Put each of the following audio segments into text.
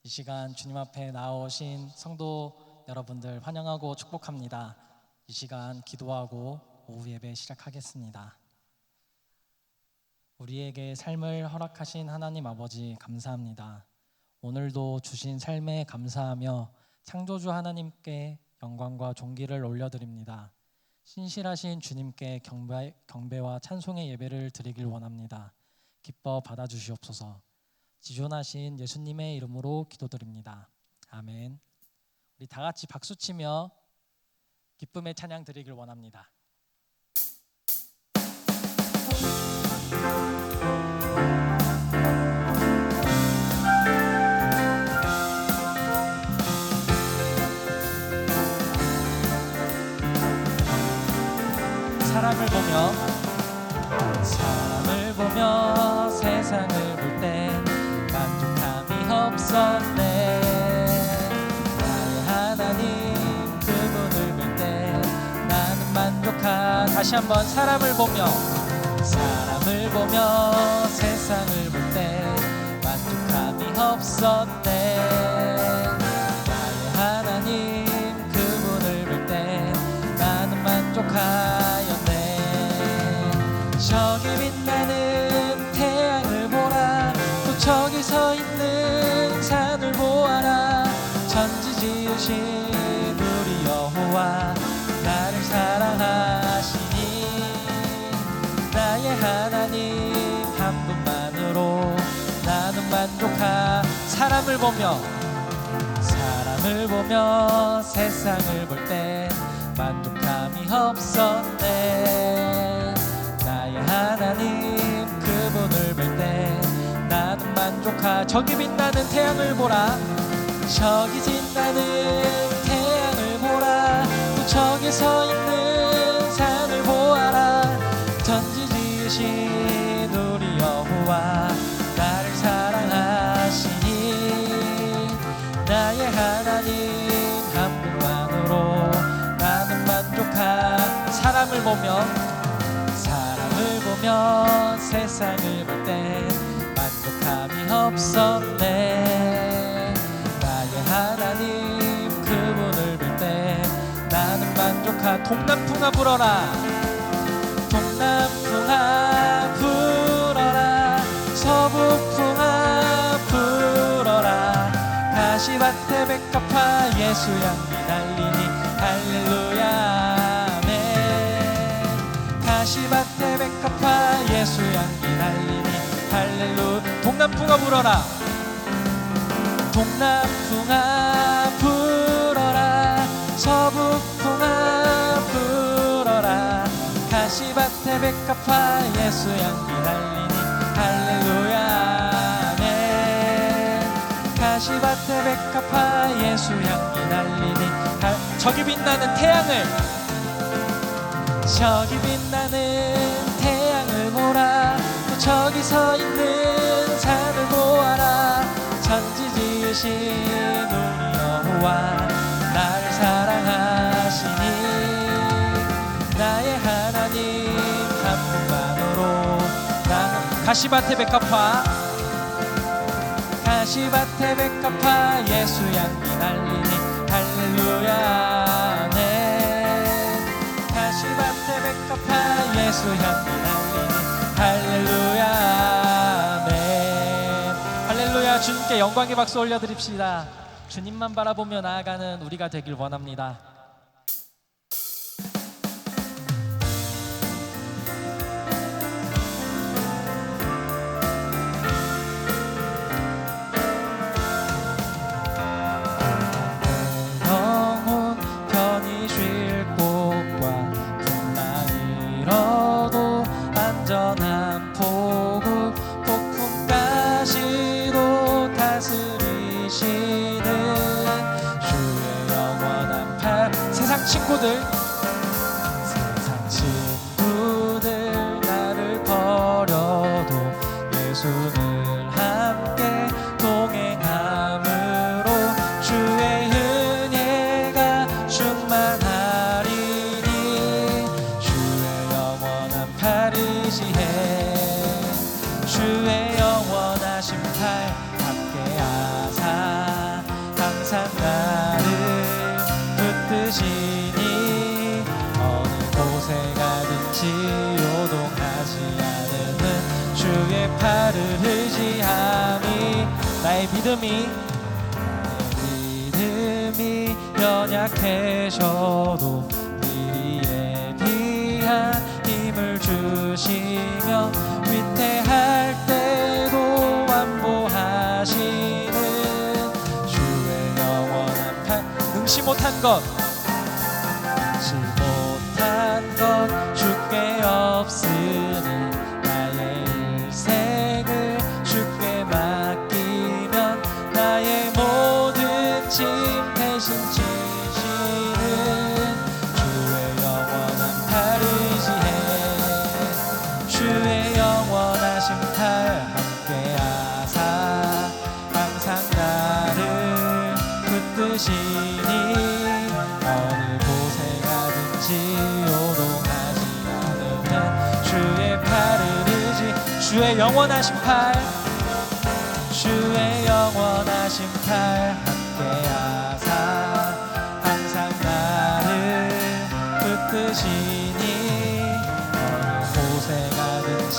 이 시간 주님 앞에 나오신 성도 여러분들 환영하고 축복합니다. 이 시간 기도하고 오후 예배 시작하겠습니다. 우리에게 삶을 허락하신 하나님 아버지 감사합니다. 오늘도 주신 삶에 감사하며 창조주 하나님께 영광과 존귀를 올려드립니다. 신실하신 주님께 경배와 찬송의 예배를 드리길 원합니다. 기뻐 받아주시옵소서. 지존하신 예수님의 이름으로 기도드립니다. 아멘. 우리 다 같이 박수치며 기쁨의 찬양 드리길 원합니다. 사람을 보며 세상을 볼 때 만족함이 없었네. 나의 하나님 그분을 볼 때 나는 다시 한번 사람을 보며 세상을 볼 때 만족함이 없었네. 나의 하나님 그분을 볼 때 나는 만족하였네. 저기 빛나는 태양을 보라. 또 저기 서 있는 산을 보아라. 천지 지으신 우리 여호와 나를 사랑하시니 나의 하나님 한 분만으로 나는 사람을 보며 세상을 볼 때 만족함이 없었네. 나의 하나님 그분을 볼 때 나는 저기 빛나는 태양을 보라. 저기 빛나는 태양을 보라. 또 저기 서 있는 산을 보아라. 천지 지으신 우리 여호와 나를 사랑하시니 나의 하나님 한 분만으로 나는 사람을 보며 세상을 볼 때 만족함이 없었네. 나의 하나님 그분을 볼 때 나는 동남풍아 불어라. 동남풍아 불어라. 서북풍아 불어라. 가시밭에 백합화 예수 향기 날리니 할렐루야 아멘. 가시밭에 백합화 예수 향기 날리니 할렐루야. 동남풍아 불어라. 동남풍아 불어라. 서북풍아 불어라. 가시밭에 백합화 예수 향기 날리니 할렐루야 아멘. 가시밭에 백합화 예수 향기 날리니 저기 빛나는 태양을 보라. 또 저기 서 있는 산을 보아라. 천지 지으신 우리 여호와 나를 사랑하시니 나의 하나님 한 분만으로 나는 가시밭에 백합화 예수 향기 날리니 할렐루야 아멘. 가시밭에 백합화 예수 향기 날리니 할렐루야 아멘. 할렐루야. 주님께 영광의 박수 올려드립시다. 주님만 바라보며 나아가는 우리가 되길 원합니다. 안전한 폭우 폭풍까지도 다스리시는 주의 영원한 세상 친구들 나를 버려도 예수를 함께 동행함으로 주의 은혜가 충만하리니 주의 영원한 주의 영원하신 팔 함께하사 항상 나를 붙드시니 어느 곳에 가든지 요동하지 않으면 주의 팔을 의지함이 나의 믿음이 연약해져도 미리 예비한 힘을 주시며 위태할 때도 완보하시는 주의 영원한 팔 능치 못한 것 주께 없으니 나의 일생을 주께 맡기면 나의 모든 짐 대신 지시는 주의 영원한 팔 의지해 주의 영원하신 팔 함께하사 항상 나를 붙드시니 어느 곳에 가든지 요동하지 않으면 주의 팔을 의지 주의 영원하신 팔 주의 영원하신 팔 함께하사 항상 나를 붙드시니 어느 곳에 가든지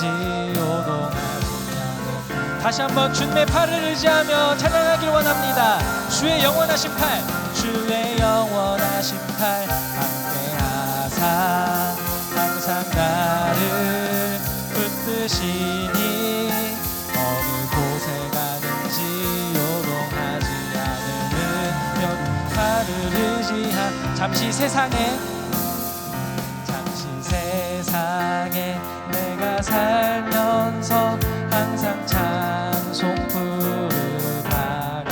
요동하지 않으면 다시 한번 주님의 팔을 의지하며 찬양하길 원합니다. 주의 영원하신 팔 주의 영원하신 팔 함께하사 항상 나를 붙드시니 어느 곳에 가든지 요동하지 않으면 팔을 의지한 잠시 세상에 내가 살면서 항상 찬송 부르다가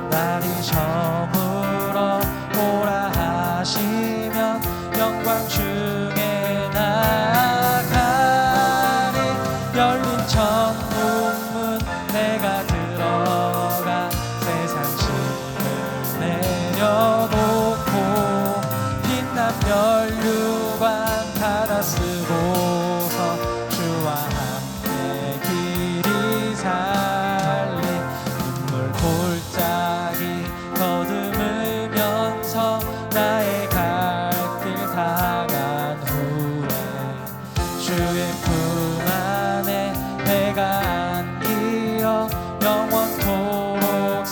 날이 저물어 오라 하시면 영광 중에 나아가리 열린 천국문 내가 들어가 세상 짐을 내려놓고 빛난 면류관 받아 쓰고서 주와 함께 길이 살리 눈물 골짜기 더듬으면서 나의 갈 길 다간 후에 주의 품 안에 내가 안기어 영원토록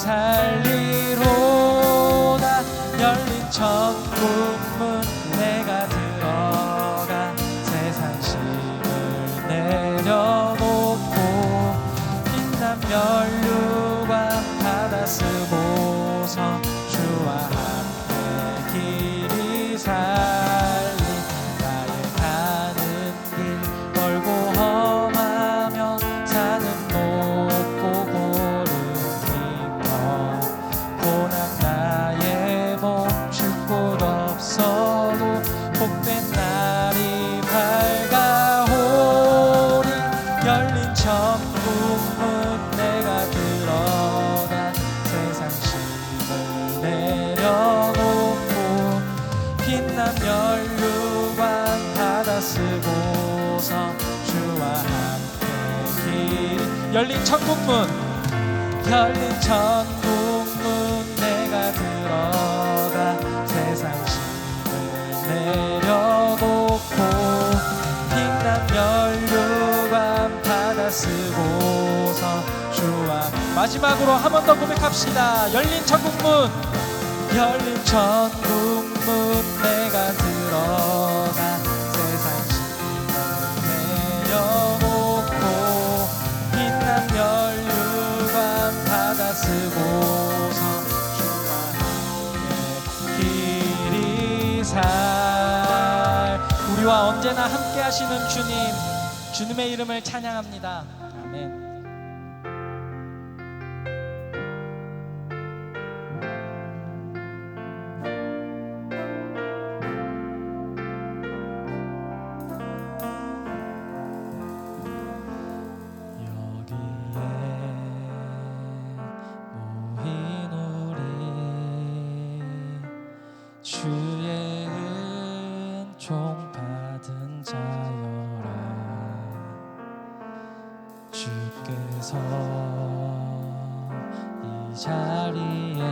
살리로다 열린 천국문 내가 들어가 세상 짐을 내려놓고 빛난 면류관 받아 쓰고서 주와 함께 길이 살리 나의 가는 길 멀고 험하며 산은 높고 고름 깊어 고난 나의 몸 줄 곳 없어도 복된 날이 밝아오리 열린 천국문 내가 들어가 세상 짐을 내려놓고 빛난 면류관 받아 쓰고서 주와 함께 길 열린 천국문 내가 들어가 세상 짐을 내려놓고 빛난 면류관 받아 쓰고서 주와 마지막으로 한 번 더 고백합시다. 열린 천국문 내가 들어가 세상 짐을 내려놓고 빛난 면류관 받아 쓰고서 주와 함께 길이 살 우리와 언제나 함께 하시는 주님 주님의 이름을 찬양합니다. 아멘. 주의 은총 받은 자여라 주께서 이 이 자리에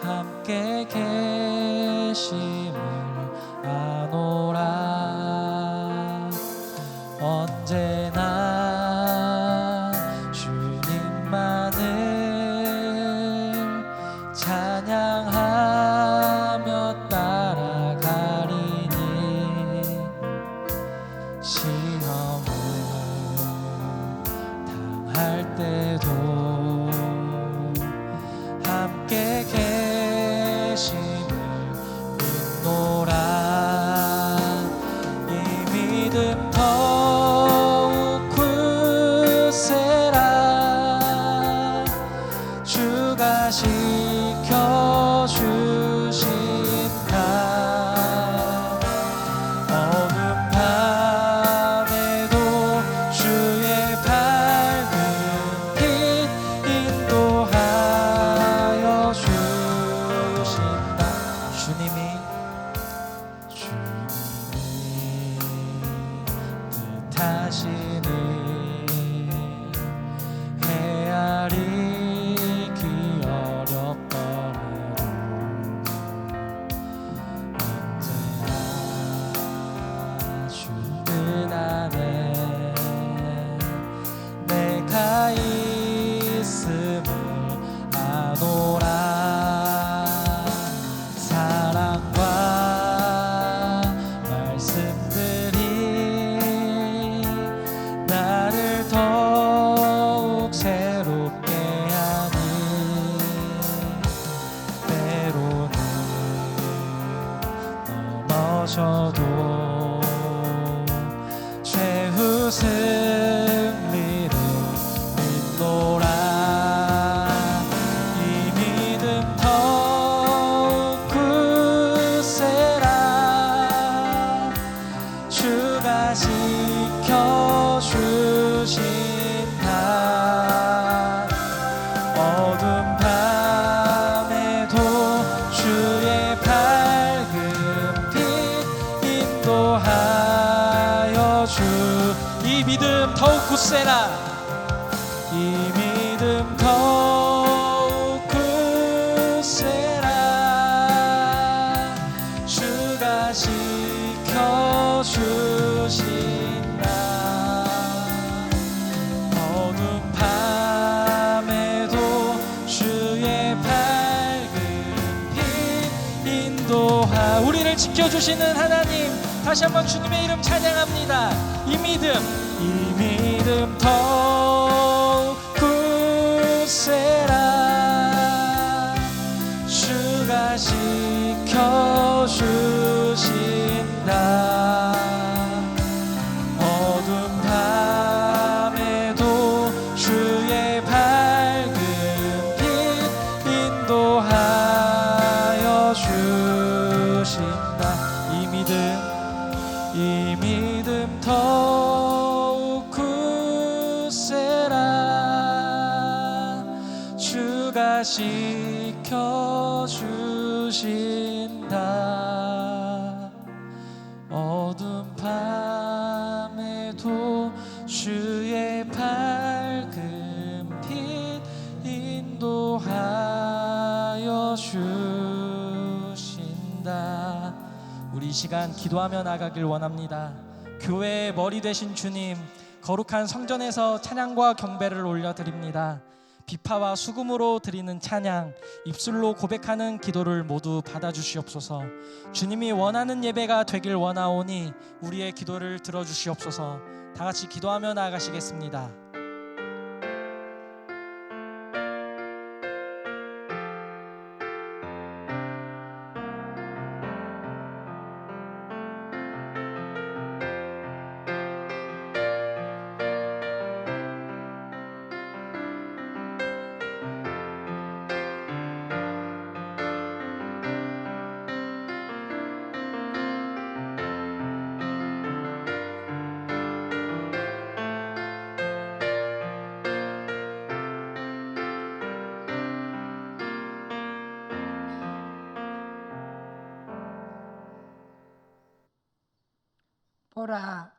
함께 계심을 아노라. 언제나 주님만을 찬양하며 따라가리니 시험을 당할 때도 함께 계심을 믿노라. 이 믿음 더욱 굳세라. 주가 지켜주신다. 어둠 밤에도 주의 밝은 빛 인도하여 주신다. 주님이 뜻하시니 헤아리기 어렵더라도 언제나 주 은안에 내가 있음을 아노라. 사랑과 말씀들이 나를 더욱 새롭게 하니 때로는 넘어져도 최후 승리를 믿노라. 이 믿음 더욱 굳세라. 주가 지켜주신다. 어둠 밤에도 주의 밝은 빛 인도하여 이 믿음 더욱 굳세라. 이 믿음 더욱 굳세라. 주가 지켜주신다. 어둠 밤에도 주의 밝은 빛 인도하. 우리를 지켜주시는 하나님, 다시 한번 주님의 이름 찬양합니다. 이 믿음 더욱 굳세라. 주가 지켜주신다. 어둠 밤에도 주의 밝은 빛 인도하여 주신다. 이 믿음 더욱 굳세라. 주가 지켜주신다. 어둠 밤에도 주의 밝은 빛 인도하여 주신다. 우리 이 시간 기도하며 나가길 원합니다. 교회의 머리 되신 주님, 거룩한 성전에서 찬양과 경배를 올려드립니다. 비파와 수금으로 드리는 찬양, 입술로 고백하는 기도를 모두 받아주시옵소서. 주님이 원하는 예배가 되길 원하오니 우리의 기도를 들어주시옵소서. 다 같이 기도하며 나아가시겠습니다. 보라,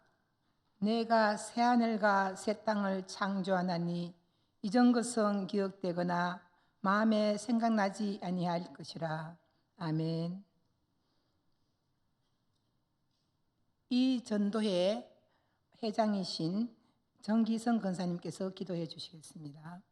내가 새하늘과 새 땅을 창조하나니 이전 것은 기억되거나 마음에 생각나지 아니할 것이라. 아멘. 이 전도회 회장이신 정기성 권사님께서 기도해 주시겠습니다.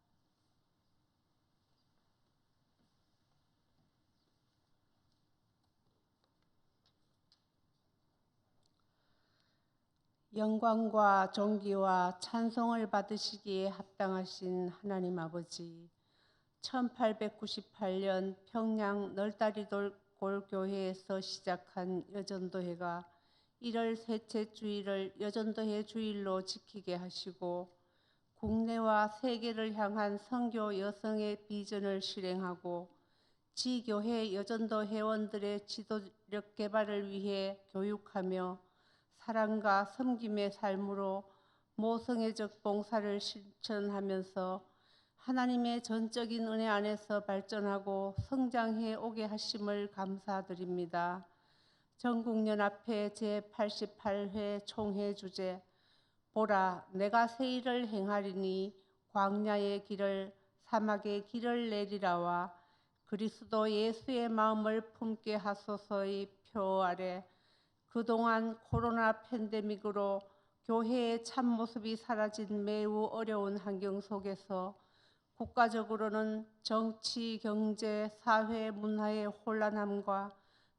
영광과 존귀와 찬송을 받으시기에 합당하신 하나님 아버지, 1898년 평양 널다리돌 교회에서 시작한 여전도회가 1월 셋째 주일을 여전도회 주일로 지키게 하시고 국내와 세계를 향한 선교 여성의 비전을 실행하고 지교회 여전도 회원들의 지도력 개발을 위해 교육하며 사랑과 섬김의 삶으로 모성애적 봉사를 실천하면서 하나님의 전적인 은혜 안에서 발전하고 성장해 오게 하심을 감사드립니다. 전국연합회 제88회 총회 주제 보라 내가 새 일을 행하리니 광야의 길을 사막의 길을 내리라와 그리스도 예수의 마음을 품게 하소서의 표 아래 그동안 코로나 팬데믹으로 교회의 참모습이 사라진 매우 어려운 환경 속에서 국가적으로는 정치, 경제, 사회, 문화의 혼란함과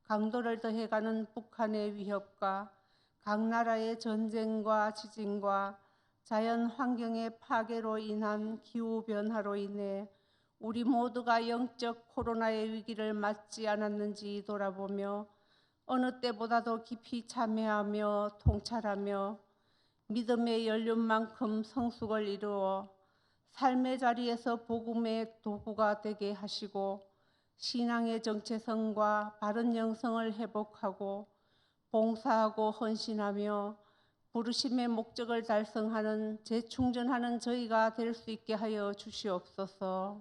강도를 더해가는 북한의 위협과 각 나라의 전쟁과 지진과 자연 환경의 파괴로 인한 기후변화로 인해 우리 모두가 영적 코로나의 위기를 맞지 않았는지 돌아보며 어느 때보다도 깊이 참여하며 통찰하며 믿음의 연륜만큼 성숙을 이루어 삶의 자리에서 복음의 도구가 되게 하시고 신앙의 정체성과 바른 영성을 회복하고 봉사하고 헌신하며 부르심의 목적을 달성하는 재충전하는 저희가 될 수 있게 하여 주시옵소서.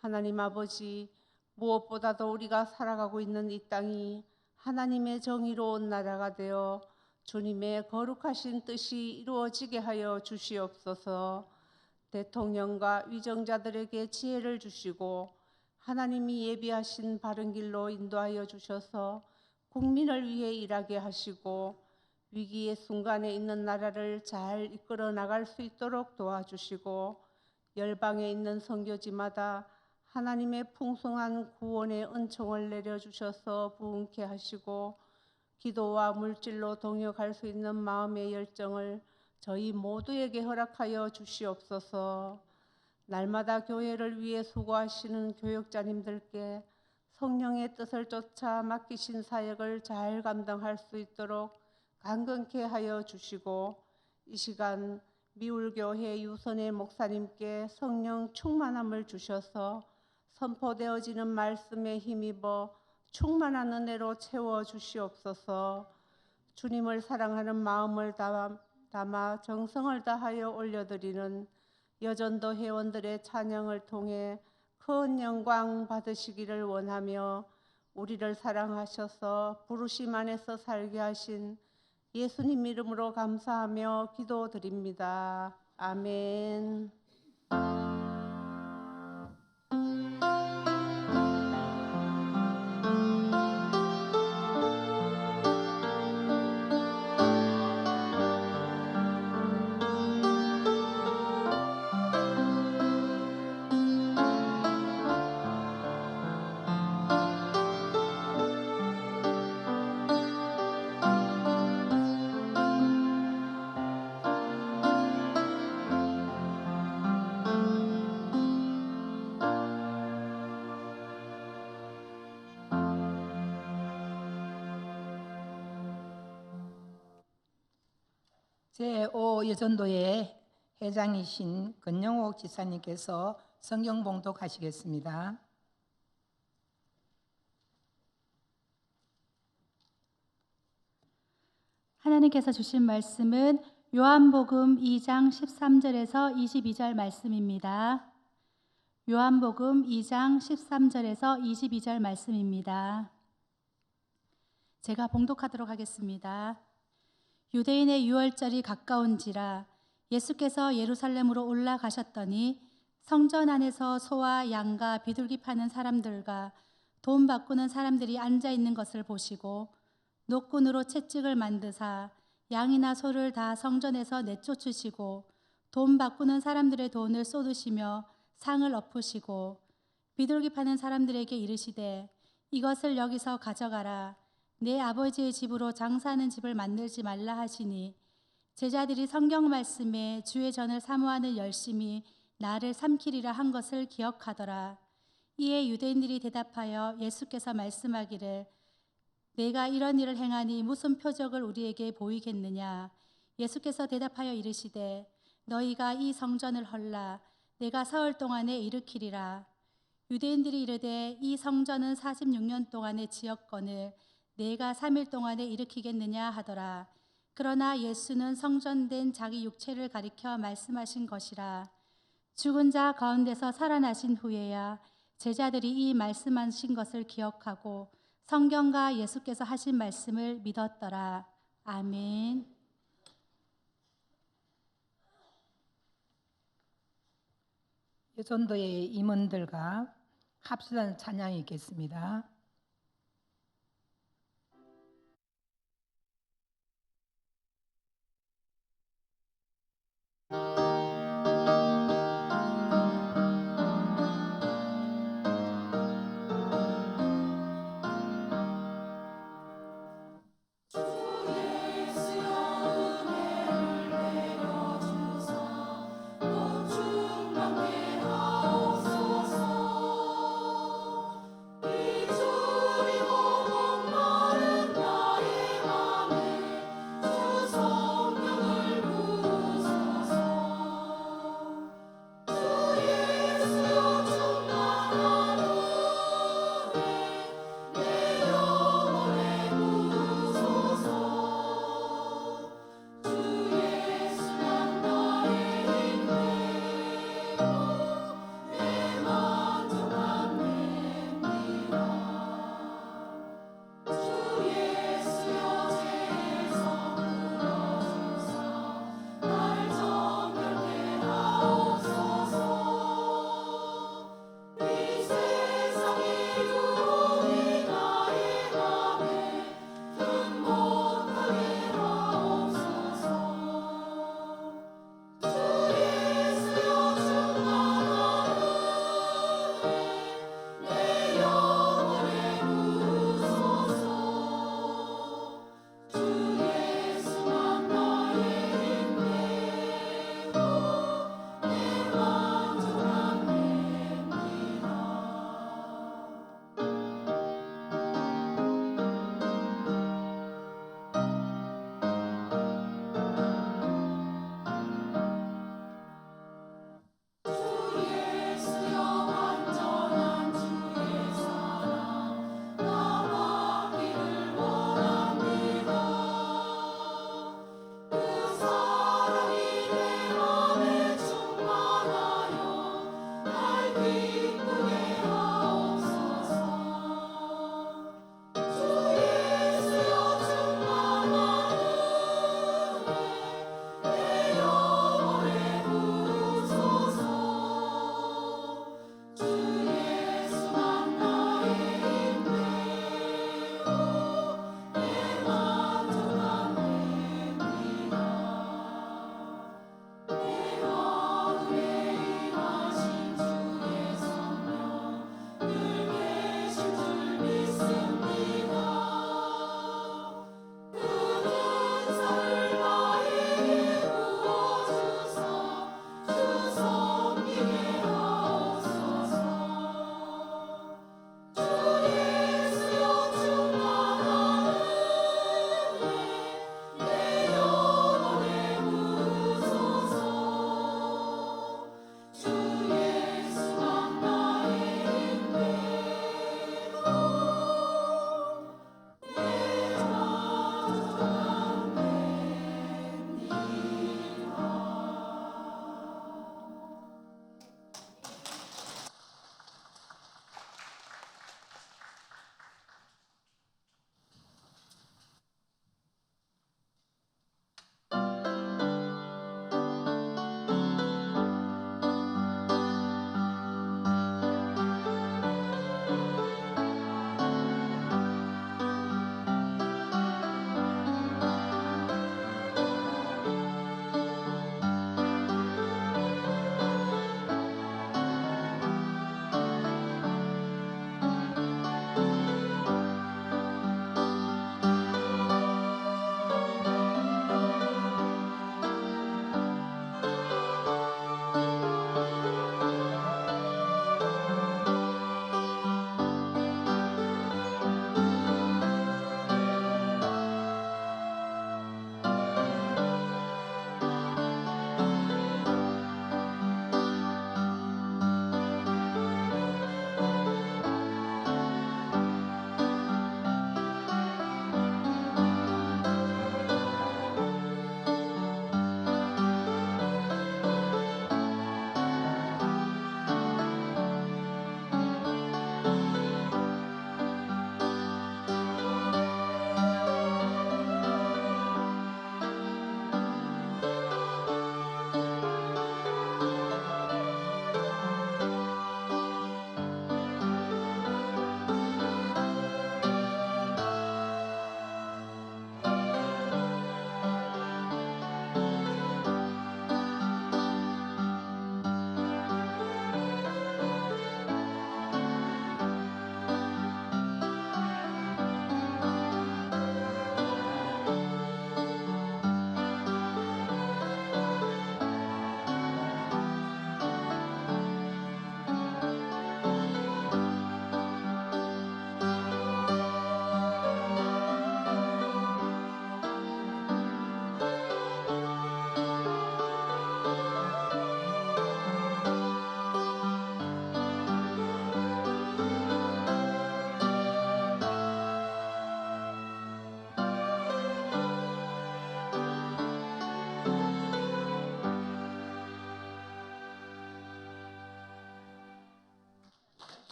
하나님 아버지, 무엇보다도 우리가 살아가고 있는 이 땅이 하나님의 정의로운 나라가 되어 주님의 거룩하신 뜻이 이루어지게 하여 주시옵소서. 대통령과 위정자들에게 지혜를 주시고 하나님이 예비하신 바른 길로 인도하여 주셔서 국민을 위해 일하게 하시고 위기의 순간에 있는 나라를 잘 이끌어 나갈 수 있도록 도와주시고 열방에 있는 선교지마다 하나님의 풍성한 구원의 은총을 내려주셔서 부흥케 하시고 기도와 물질로 동역할 수 있는 마음의 열정을 저희 모두에게 허락하여 주시옵소서. 날마다 교회를 위해 수고하시는 교역자님들께 성령의 뜻을 쫓아 맡기신 사역을 잘 감당할 수 있도록 강건케 하여 주시고 이 시간 미울교회 유선의 목사님께 성령 충만함을 주셔서 선포되어지는 말씀에 힘입어 충만한 은혜로 채워 주시옵소서. 주님을 사랑하는 마음을 담아 정성을 다하여 올려드리는 여전도 회원들의 찬양을 통해 큰 영광 받으시기를 원하며 우리를 사랑하셔서 부르심 안에서 살게 하신 예수님 이름으로 감사하며 기도드립니다. 아멘. 제5 여전도회 회장이신 권영옥 지사님께서 성경 봉독하시겠습니다. 하나님께서 주신 말씀은 요한복음 2장 13절에서 22절 말씀입니다. 요한복음 2장 13절에서 22절 말씀입니다. 제가 봉독하도록 하겠습니다. 유대인의 유월절이 가까운지라 예수께서 예루살렘으로 올라가셨더니 성전 안에서 소와 양과 비둘기 파는 사람들과 돈 바꾸는 사람들이 앉아 있는 것을 보시고 노끈으로 채찍을 만드사 양이나 소를 다 성전에서 내쫓으시고 돈 바꾸는 사람들의 돈을 쏟으시며 상을 엎으시고 비둘기 파는 사람들에게 이르시되 이것을 여기서 가져가라. 내 아버지의 집으로 장사하는 집을 만들지 말라 하시니 제자들이 성경 말씀에 주의 전을 사모하는 열심이 나를 삼키리라 한 것을 기억하더라. 이에 유대인들이 대답하여 예수께서 말씀하기를 내가 이런 일을 행하니 무슨 표적을 우리에게 보이겠느냐. 예수께서 대답하여 이르시되 너희가 이 성전을 헐라. 내가 사흘 동안에 일으키리라. 유대인들이 이르되 이 성전은 46년 동안에 지었거늘 내가 3일 동안에 일으키겠느냐 하더라. 그러나 예수는 성전된 자기 육체를 가리켜 말씀하신 것이라. 죽은 자 가운데서 살아나신 후에야 제자들이 이 말씀하신 것을 기억하고 성경과 예수께서 하신 말씀을 믿었더라. 아멘. 예전도의 임원들과 합시다 찬양이 있겠습니다. 주님께 하옵소서. 이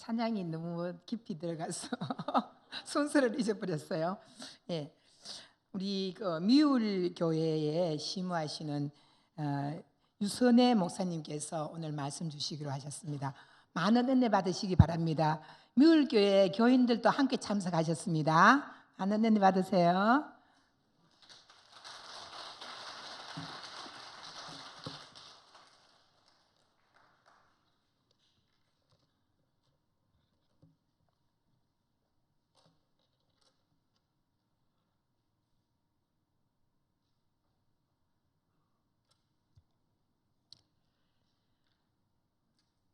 찬양이 너무 깊이 들어가서 순서를 잊어버렸어요. 예, 우리 그 미울 교회에 심우하시는 유선혜 목사님께서 오늘 말씀 주시기로 하셨습니다. 많은 은혜 받으시기 바랍니다. 미울 교회 교인들도 함께 참석하셨습니다. 많은 은혜 받으세요.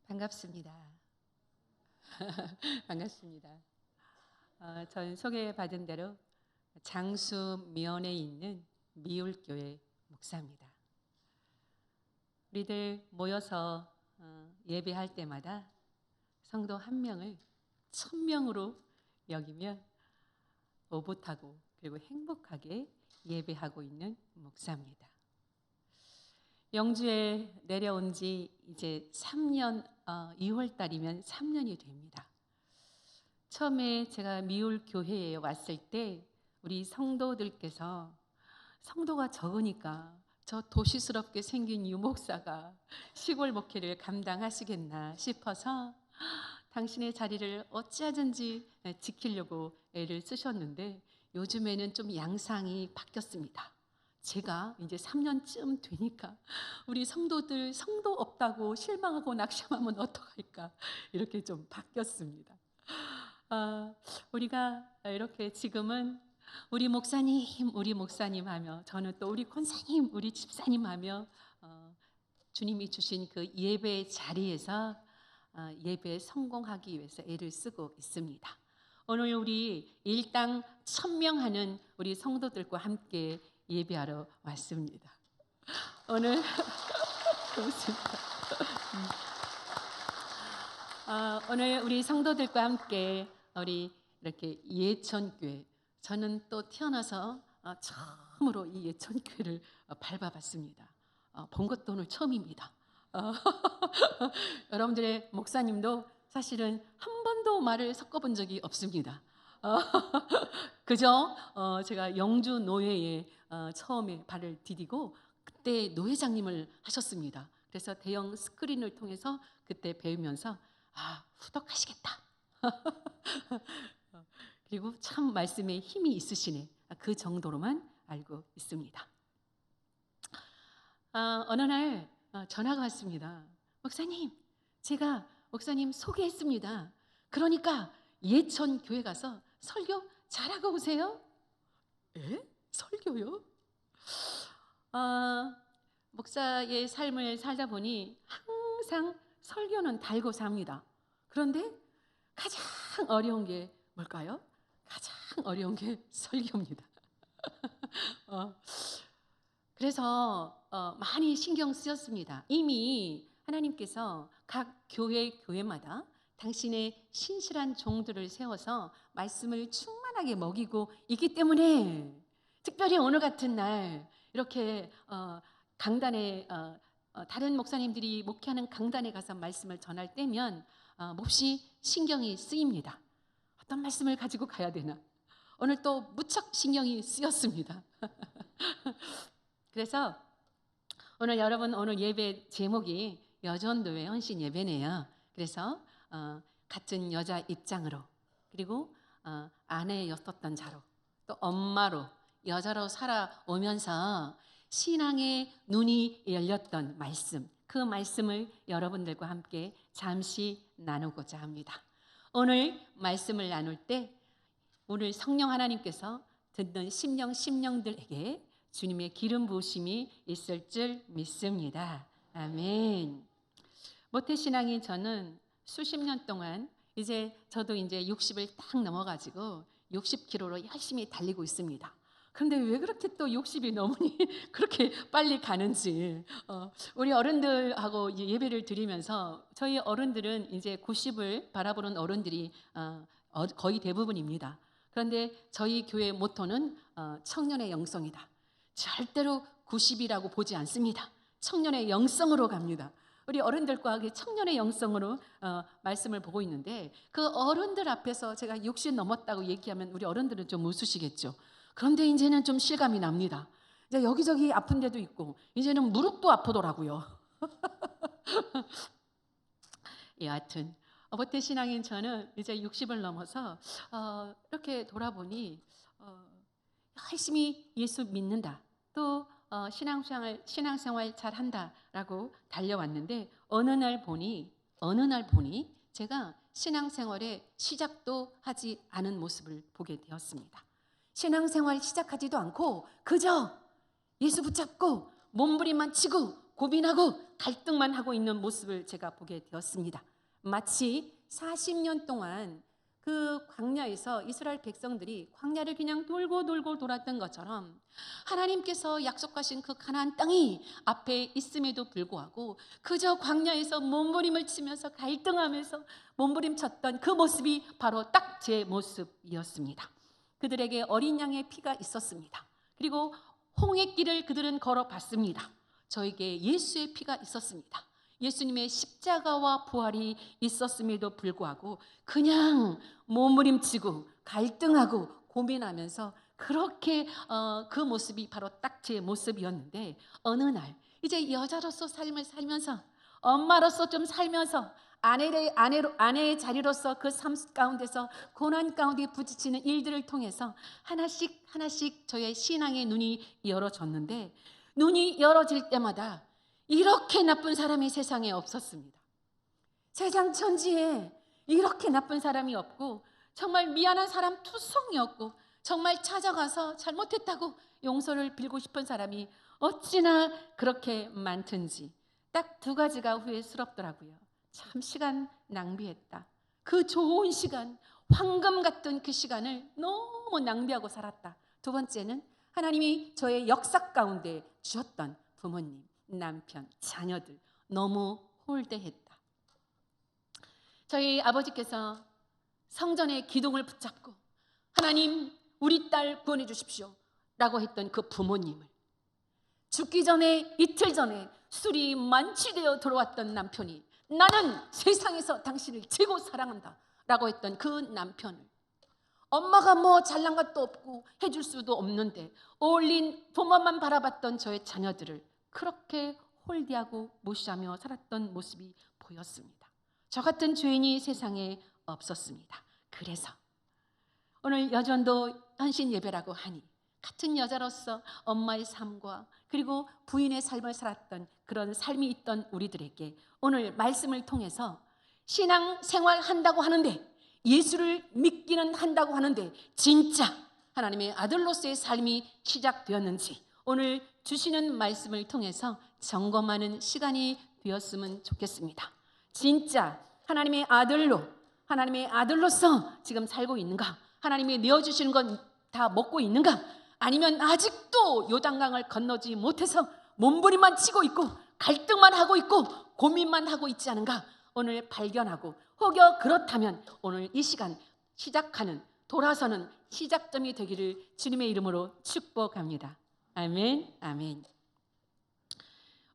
반갑습니다. 반갑습니다. 전 소개받은 대로 장수면에 있는 미울교회 목사입니다. 우리들 모여서 예배할 때마다 성도 한 명을 1000명으로 여기며 오붓하고 그리고 행복하게 예배하고 있는 목사입니다. 영주에 내려온 지 이제 3년, 2월 달이면 3년이 됩니다. 처음에 제가 미울 교회에 왔을 때 우리 성도들께서 성도가 적으니까 저 도시스럽게 생긴 유목사가 시골 목회를 감당하시겠나 싶어서 당신의 자리를 어찌하든지 지키려고 애를 쓰셨는데 요즘에는 좀 양상이 바뀌었습니다. 제가 이제 3년쯤 되니까 우리 성도들 성도 없다고 실망하고 낙심하면 어떡할까 이렇게 좀 바뀌었습니다. 우리가 이렇게 지금은 우리 목사님 하며 저는 또 우리 권사님, 우리 집사님 하며 주님이 주신 그 예배 자리에서 예배에 성공하기 위해서 애를 쓰고 있습니다. 오늘 우리 일당 1000명 하는 우리 성도들과 함께 예배하러 왔습니다. 오늘 오늘 우리 성도들과 함께 우리 이렇게 예천교회, 저는 또 태어나서 처음으로 이 예천교회를 밟아봤습니다. 본 것도 오늘 처음입니다. 여러분들의 목사님도 사실은 한 번도 말을 섞어본 적이 없습니다. 그저 제가 영주 노회에 처음에 발을 디디고 그때 노회장님을 하셨습니다. 그래서 대형 스크린을 통해서 그때 배우면서 후덕하시겠다. 그리고 참 말씀에 힘이 있으시네. 그 정도로만 알고 있습니다. 어느 날 전화가 왔습니다. 목사님, 제가 목사님 소개했습니다. 그러니까 예천 교회 가서 설교 잘하고 오세요. 에? 설교요? 목사의 삶을 살다 보니 항상 설교는 달고 삽니다. 그런데 가장 어려운 게 뭘까요? 가장 어려운 게 설교입니다. 그래서 많이 신경 쓰였습니다. 이미 하나님께서 각 교회마다 당신의 신실한 종들을 세워서 말씀을 충만하게 먹이고 있기 때문에 특별히 오늘 같은 날 이렇게 강단에 다른 목사님들이 목회하는 강단에 가서 말씀을 전할 때면 몹시 신경이 쓰입니다. 어떤 말씀을 가지고 가야 되나? 오늘 또 무척 신경이 쓰였습니다. 그래서 오늘 여러분 오늘 예배 제목이 여전도의 헌신 예배네요. 그래서 같은 여자 입장으로 그리고 아내였었던 자로 또 엄마로 여자로 살아오면서 신앙의 눈이 열렸던 말씀, 그 말씀을 여러분들과 함께 잠시 나누고자 합니다. 오늘 말씀을 나눌 때 오늘 성령 하나님께서 듣는 심령들에게 주님의 기름 부으심이 있을 줄 믿습니다. 아멘. 모태신앙인 저는 수십 년 동안 저도 이제 60을 딱 넘어가지고 60km로 열심히 달리고 있습니다. 그런데 왜 그렇게 또 60이 넘으니 그렇게 빨리 가는지 우리 어른들하고 예배를 드리면서 저희 어른들은 이제 90을 바라보는 어른들이 거의 대부분입니다. 그런데 저희 교회 모토는 청년의 영성이다. 절대로 90이라고 보지 않습니다. 청년의 영성으로 갑니다. 우리 어른들과 그 청년의 영성으로 말씀을 보고 있는데, 그 어른들 앞에서 제가 60 넘었다고 얘기하면 우리 어른들은 좀 웃으시겠죠. 그런데 이제는 좀 실감이 납니다. 이제 여기저기 아픈 데도 있고 이제는 무릎도 아프더라고요. 여하튼 보태 신앙인 저는 이제 60을 넘어서 이렇게 돌아보니 열심히 예수 믿는다, 또 신앙생활 잘한다라고 달려왔는데, 어느 날 보니 제가 신앙생활의 시작도 하지 않은 모습을 보게 되었습니다. 신앙생활 시작하지도 않고 그저 예수 붙잡고 몸부림만 치고 고민하고 갈등만 하고 있는 모습을 제가 보게 되었습니다. 마치 40년 동안 그 광야에서 이스라엘 백성들이 광야를 그냥 돌고 돌았던 것처럼, 하나님께서 약속하신 그 가나안 땅이 앞에 있음에도 불구하고 그저 광야에서 몸부림을 치면서 갈등하면서 몸부림쳤던 그 모습이 바로 딱 제 모습이었습니다. 그들에게 어린 양의 피가 있었습니다. 그리고 홍해길을 그들은 걸어봤습니다. 저에게 예수의 피가 있었습니다. 예수님의 십자가와 부활이 있었음에도 불구하고 그냥 몸부림치고 갈등하고 고민하면서 그렇게 그 모습이 바로 딱 제 모습이었는데, 어느 날 이제 여자로서 삶을 살면서, 엄마로서 좀 살면서, 아내의 자리로서 그 삶 가운데서 고난 가운데 부딪히는 일들을 통해서 하나씩 저의 신앙의 눈이 열어졌는데, 눈이 열어질 때마다 이렇게 나쁜 사람이 세상에 없었습니다. 세상 천지에 이렇게 나쁜 사람이 없고, 정말 미안한 사람 투성이었고, 정말 찾아가서 잘못했다고 용서를 빌고 싶은 사람이 어찌나 그렇게 많든지 딱 두 가지가 후회스럽더라고요. 참 시간 낭비했다. 그 좋은 시간, 황금 같던 그 시간을 너무 낭비하고 살았다. 두 번째는 하나님이 저의 역사 가운데 주셨던 부모님, 남편, 자녀들 너무 홀대했다. 저희 아버지께서 성전의 기둥을 붙잡고 하나님 우리 딸 구원해 주십시오 라고 했던 그 부모님을, 죽기 전에 이틀 전에 술이 만취되어 들어왔던 남편이 나는 세상에서 당신을 최고 사랑한다 라고 했던 그 남편을, 엄마가 뭐 잘난 것도 없고 해줄 수도 없는데 어울린 부모만 바라봤던 저의 자녀들을 그렇게 홀대하고 무시하며 살았던 모습이 보였습니다. 저 같은 죄인이 세상에 없었습니다. 그래서 오늘 여전도 헌신 예배라고 하니 같은 여자로서 엄마의 삶과 그리고 부인의 삶을 살았던 그런 삶이 있던 우리들에게 오늘 말씀을 통해서 신앙생활 한다고 하는데, 예수를 믿기는 한다고 하는데 진짜 하나님의 아들로서의 삶이 시작되었는지 오늘 주시는 말씀을 통해서 점검하는 시간이 되었으면 좋겠습니다. 진짜 하나님의 아들로서 지금 살고 있는가? 하나님이 내어주시는 건 다 먹고 있는가? 아니면 아직도 요단강을 건너지 못해서 몸부림만 치고 있고 갈등만 하고 있고 고민만 하고 있지 않은가? 오늘 발견하고, 혹여 그렇다면 오늘 이 시간 돌아서는 시작점이 되기를 주님의 이름으로 축복합니다. 아멘, 아멘.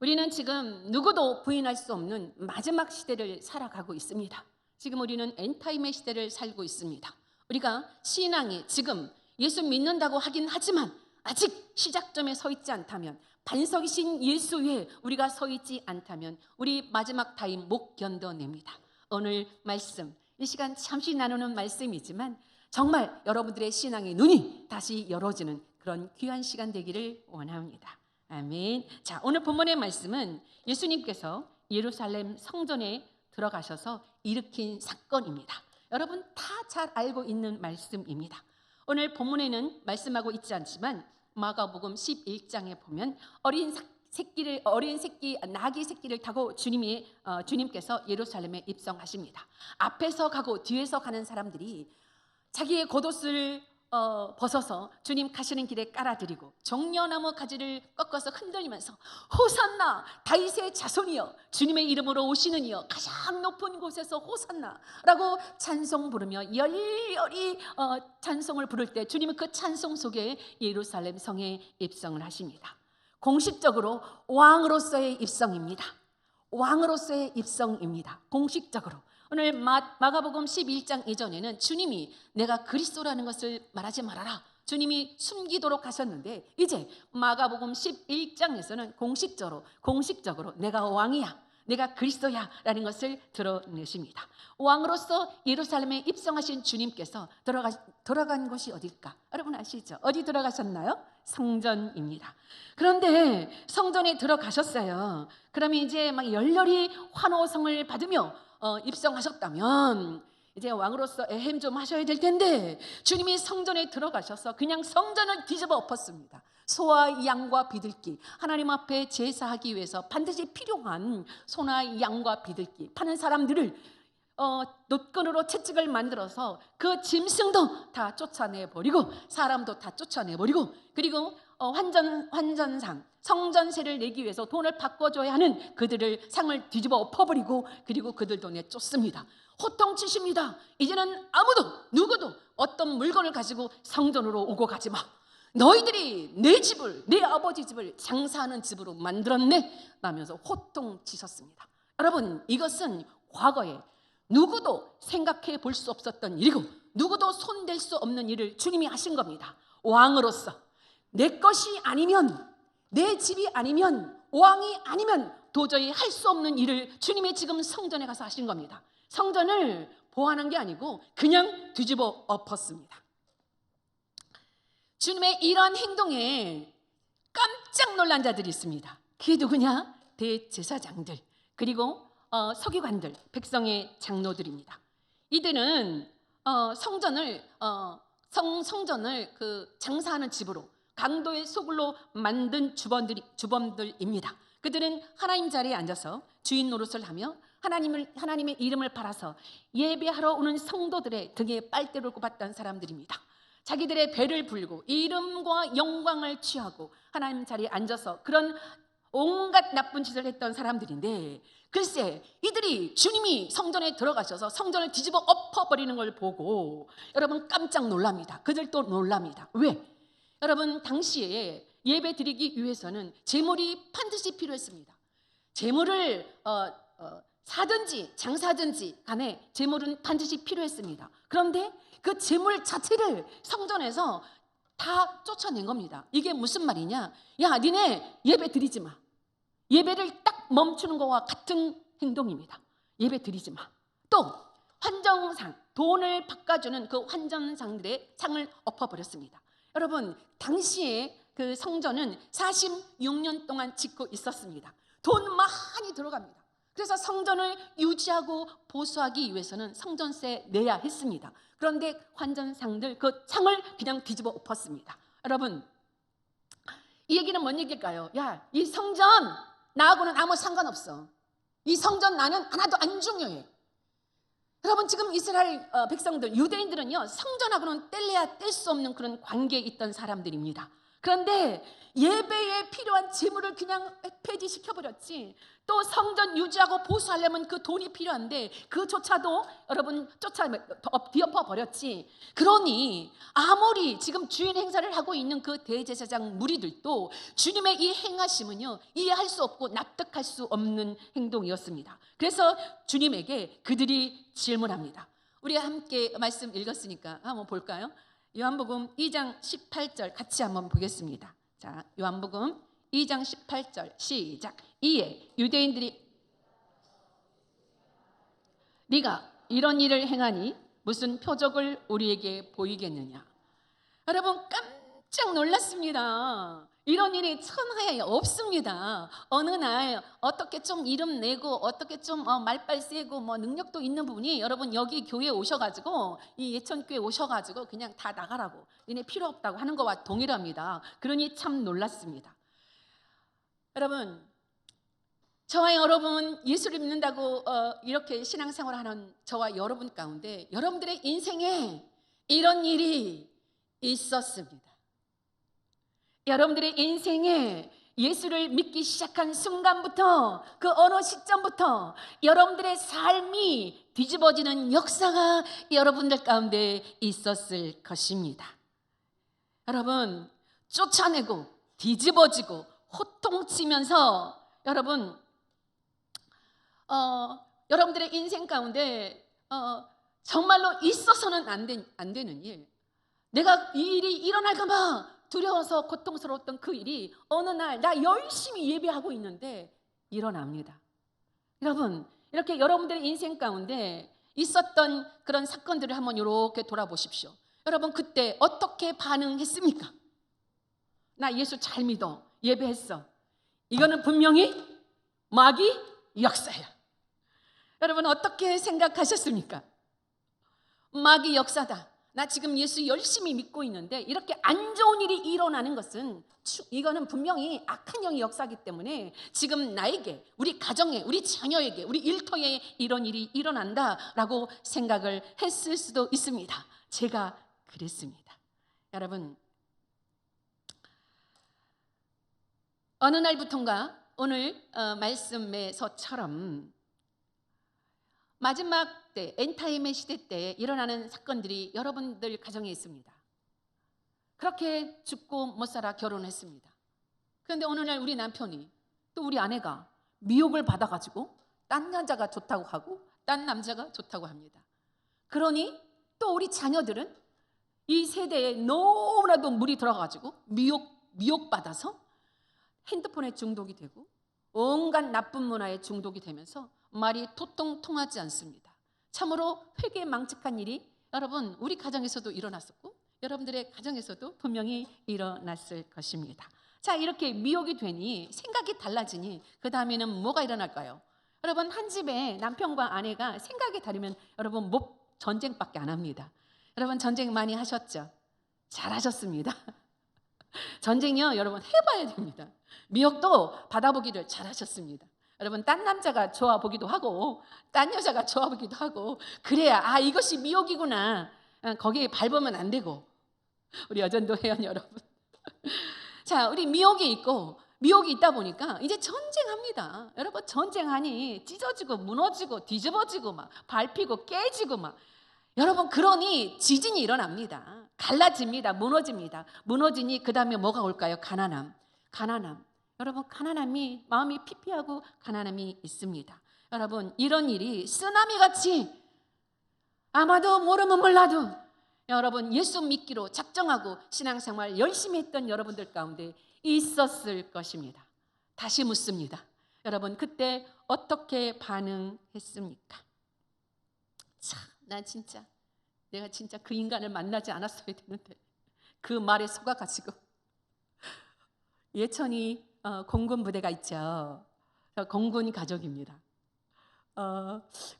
우리는 지금 누구도 부인할 수 없는 마지막 시대를 살아가고 있습니다. 지금 우리는 엔타임의 시대를 살고 있습니다. 우리가 신앙이 지금 예수 믿는다고 하긴 하지만 아직 시작점에 서 있지 않다면, 반석이신 예수 위에 우리가 서 있지 않다면 우리 마지막 타임 못 견뎌냅니다. 오늘 말씀, 이 시간 잠시 나누는 말씀이지만 정말 여러분들의 신앙의 눈이 다시 열어지는 그런 귀한 시간 되기를 원합니다. 아멘. 자, 오늘 본문의 말씀은 예수님께서 예루살렘 성전에 들어가셔서 일으킨 사건입니다. 여러분 다 잘 알고 있는 말씀입니다. 오늘 본문에는 말씀하고 있지 않지만 마가복음 11장에 보면 나귀 새끼를 타고 주님께서 예루살렘에 입성하십니다. 앞에서 가고 뒤에서 가는 사람들이 자기의 겉옷을 벗어서 주님 가시는 길에 깔아드리고 종려나무 가지를 꺾어서 흔들리면서 호산나 다윗의 자손이여 주님의 이름으로 오시는 이여 가장 높은 곳에서 호산나라고 찬송 부르며 열렬히 찬송을 부를 때 주님은 그 찬송 속에 예루살렘 성에 입성을 하십니다. 공식적으로 왕으로서의 입성입니다. 왕으로서의 입성입니다. 공식적으로. 오늘 마가복음 11장 이전에는 주님이 내가 그리스도라는 것을 말하지 말아라, 주님이 숨기도록 하셨는데, 이제 마가복음 11장에서는 공식적으로 내가 왕이야, 내가 그리스도야 라는 것을 드러내십니다. 왕으로서 예루살렘에 입성하신 주님께서 들어간 곳이 어딜까? 여러분 아시죠? 어디 들어가셨나요? 성전입니다. 그런데 성전에 들어가셨어요. 그러면 이제 막 열렬히 환호성을 받으며 입성하셨다면 이제 왕으로서 애hem 좀 하셔야 될 텐데, 주님이 성전에 들어가셔서 그냥 성전을 뒤집어 엎었습니다. 소와 양과 비둘기, 하나님 앞에 제사하기 위해서 반드시 필요한 소나 양과 비둘기 파는 사람들을 노끈으로 채찍을 만들어서 그 짐승도 다 쫓아내버리고 사람도 다 쫓아내버리고, 그리고 환전상 성전세를 내기 위해서 돈을 바꿔줘야 하는 그들을 상을 뒤집어 엎어버리고, 그리고 그들도 내쫓습니다. 호통치십니다. 이제는 누구도 어떤 물건을 가지고 성전으로 오고 가지 마. 너희들이 내 집을, 내 아버지 집을 장사하는 집으로 만들었네 라면서 호통치셨습니다. 여러분, 이것은 과거에 누구도 생각해 볼 수 없었던 일이고 누구도 손댈 수 없는 일을 주님이 하신 겁니다. 왕으로서 내 것이 아니면, 내 집이 아니면, 왕이 아니면 도저히 할 수 없는 일을 주님이 지금 성전에 가서 하신 겁니다. 성전을 보완한 게 아니고 그냥 뒤집어 엎었습니다. 주님의 이러한 행동에 깜짝 놀란 자들이 있습니다. 그게 누구냐? 대제사장들, 그리고 서기관들, 백성의 장로들입니다. 이들은 성전을 그 장사하는 집으로, 강도의 소굴로 만든 주범들입니다. 그들은 하나님 자리에 앉아서 주인 노릇을 하며 하나님의 이름을 팔아서 예배하러 오는 성도들의 등에 빨대를 꼽았던 사람들입니다. 자기들의 배를 불고 이름과 영광을 취하고 하나님 자리에 앉아서 그런 온갖 나쁜 짓을 했던 사람들인데, 글쎄 이들이 주님이 성전에 들어가셔서 성전을 뒤집어 엎어버리는 걸 보고 여러분 깜짝 놀랍니다. 그들도 놀랍니다. 왜? 여러분, 당시에 예배 드리기 위해서는 제물이 반드시 필요했습니다. 제물을 사든지 장사든지 간에 제물은 반드시 필요했습니다. 그런데 그 제물 자체를 성전에서 다 쫓아낸 겁니다. 이게 무슨 말이냐? 야, 니네 예배 드리지 마. 예배를 딱 멈추는 것과 같은 행동입니다. 예배 드리지 마. 또 환전상, 돈을 바꿔주는 그 환전상들의 상을 엎어버렸습니다. 여러분, 당시에 그 성전은 46년 동안 짓고 있었습니다. 돈 많이 들어갑니다. 그래서 성전을 유지하고 보수하기 위해서는 성전세 내야 했습니다. 그런데 환전상들 그 상을 그냥 뒤집어 엎었습니다. 여러분, 이 얘기는 뭔 얘기일까요? 야, 이 성전 나하고는 아무 상관없어. 이 성전 나는 하나도 안 중요해. 여러분, 지금 이스라엘 백성들, 유대인들은요, 성전하고는 뗄래야 뗄 수 없는 그런 관계에 있던 사람들입니다. 그런데 예배에 필요한 재물을 그냥 폐지시켜버렸지. 또 성전 유지하고 보수하려면 그 돈이 필요한데 그조차도 여러분 뒤엎어버렸지. 그러니 아무리 지금 주인 행사를 하고 있는 그 대제사장 무리들도 주님의 이 행하심은요, 이해할 수 없고 납득할 수 없는 행동이었습니다. 그래서 주님에게 그들이 질문합니다. 우리가 함께 말씀 읽었으니까 한번 볼까요? 요한복음 2장 18절 같이 한번 보겠습니다. 자, 요한복음 2장 18절 시작. 이에 유대인들이 네가 이런 일을 행하니 무슨 표적을 우리에게 보이겠느냐. 여러분 깜짝 놀랐습니다. 이런 일이 천하에 없습니다. 어느 날 어떻게 좀 이름 내고 어떻게 좀 말빨 세고 뭐 능력도 있는 분이 여러분 여기 교회에 오셔가지고 이 예천교회 오셔가지고 그냥 다 나가라고, 니네 필요 없다고 하는 것과 동일합니다. 그러니 참 놀랐습니다. 여러분, 저와 여러분 예수를 믿는다고 이렇게 신앙생활하는 저와 여러분 가운데 여러분들의 인생에 이런 일이 있었습니다. 여러분들의 인생에 예수를 믿기 시작한 순간부터, 그 어느 시점부터 여러분들의 삶이 뒤집어지는 역사가 여러분들 가운데 있었을 것입니다. 여러분, 쫓아내고 뒤집어지고 호통치면서 여러분 여러분들의 인생 가운데 정말로 있어서는 안 되는 일, 내가 이 일이 일어날까 봐 두려워서 고통스러웠던 그 일이 어느 날 나 열심히 예배하고 있는데 일어납니다. 여러분, 이렇게 여러분들의 인생 가운데 있었던 그런 사건들을 한번 이렇게 돌아보십시오. 여러분, 그때 어떻게 반응했습니까? 나 예수 잘 믿어, 예배했어. 이거는 분명히 마귀 역사야. 여러분, 어떻게 생각하셨습니까? 마귀 역사다. 나 지금 예수 열심히 믿고 있는데 이렇게 안 좋은 일이 일어나는 것은 이거는 분명히 악한 영의 역사이기 때문에 지금 나에게, 우리 가정에, 우리 자녀에게, 우리 일터에 이런 일이 일어난다라고 생각을 했을 수도 있습니다. 제가 그랬습니다. 여러분, 어느 날부턴가 오늘 말씀에서처럼 마지막 때, 엔타임의 시대 때 일어나는 사건들이 여러분들 가정에 있습니다. 그렇게 죽고 못 살아 결혼했습니다. 그런데 어느 날 우리 남편이, 또 우리 아내가 미혹을 받아가지고 딴 여자가 좋다고 하고 딴 남자가 좋다고 합니다. 그러니 또 우리 자녀들은 이 세대에 너무나도 물이 들어가지고 미혹받아서 핸드폰에 중독이 되고 온갖 나쁜 문화에 중독이 되면서 말이 도통 통하지 않습니다. 참으로 회개망측한 일이 여러분 우리 가정에서도 일어났었고 여러분들의 가정에서도 분명히 일어났을 것입니다. 자, 이렇게 미혹이 되니 생각이 달라지니 그 다음에는 뭐가 일어날까요? 여러분, 한 집에 남편과 아내가 생각이 다르면 여러분 전쟁밖에 안 합니다. 여러분, 전쟁 많이 하셨죠? 잘하셨습니다. 전쟁이요, 여러분 해봐야 됩니다. 미혹도 받아보기를 잘하셨습니다. 여러분, 딴 남자가 좋아 보기도 하고 딴 여자가 좋아 보기도 하고 그래야 이것이 미혹이구나, 거기에 밟으면 안 되고. 우리 여전도 회원 여러분, 자, 우리 미혹이 있고 미혹이 있다 보니까 이제 전쟁합니다. 여러분, 전쟁하니 찢어지고 무너지고 뒤집어지고 막 밟히고 깨지고 막, 여러분, 그러니 지진이 일어납니다. 갈라집니다. 무너집니다. 무너지니 그 다음에 뭐가 올까요? 가난함. 여러분, 가난함이, 마음이 피폐하고 가난함이 있습니다. 여러분, 이런 일이 쓰나미같이 아마도 모르면 몰라도 여러분 예수 믿기로 작정하고 신앙생활 열심히 했던 여러분들 가운데 있었을 것입니다. 다시 묻습니다. 여러분, 그때 어떻게 반응했습니까? 참, 내가 진짜 그 인간을 만나지 않았어야 되는데 그 말에 속아가지고 예천이 공군 부대가 있죠. 공군 가족입니다.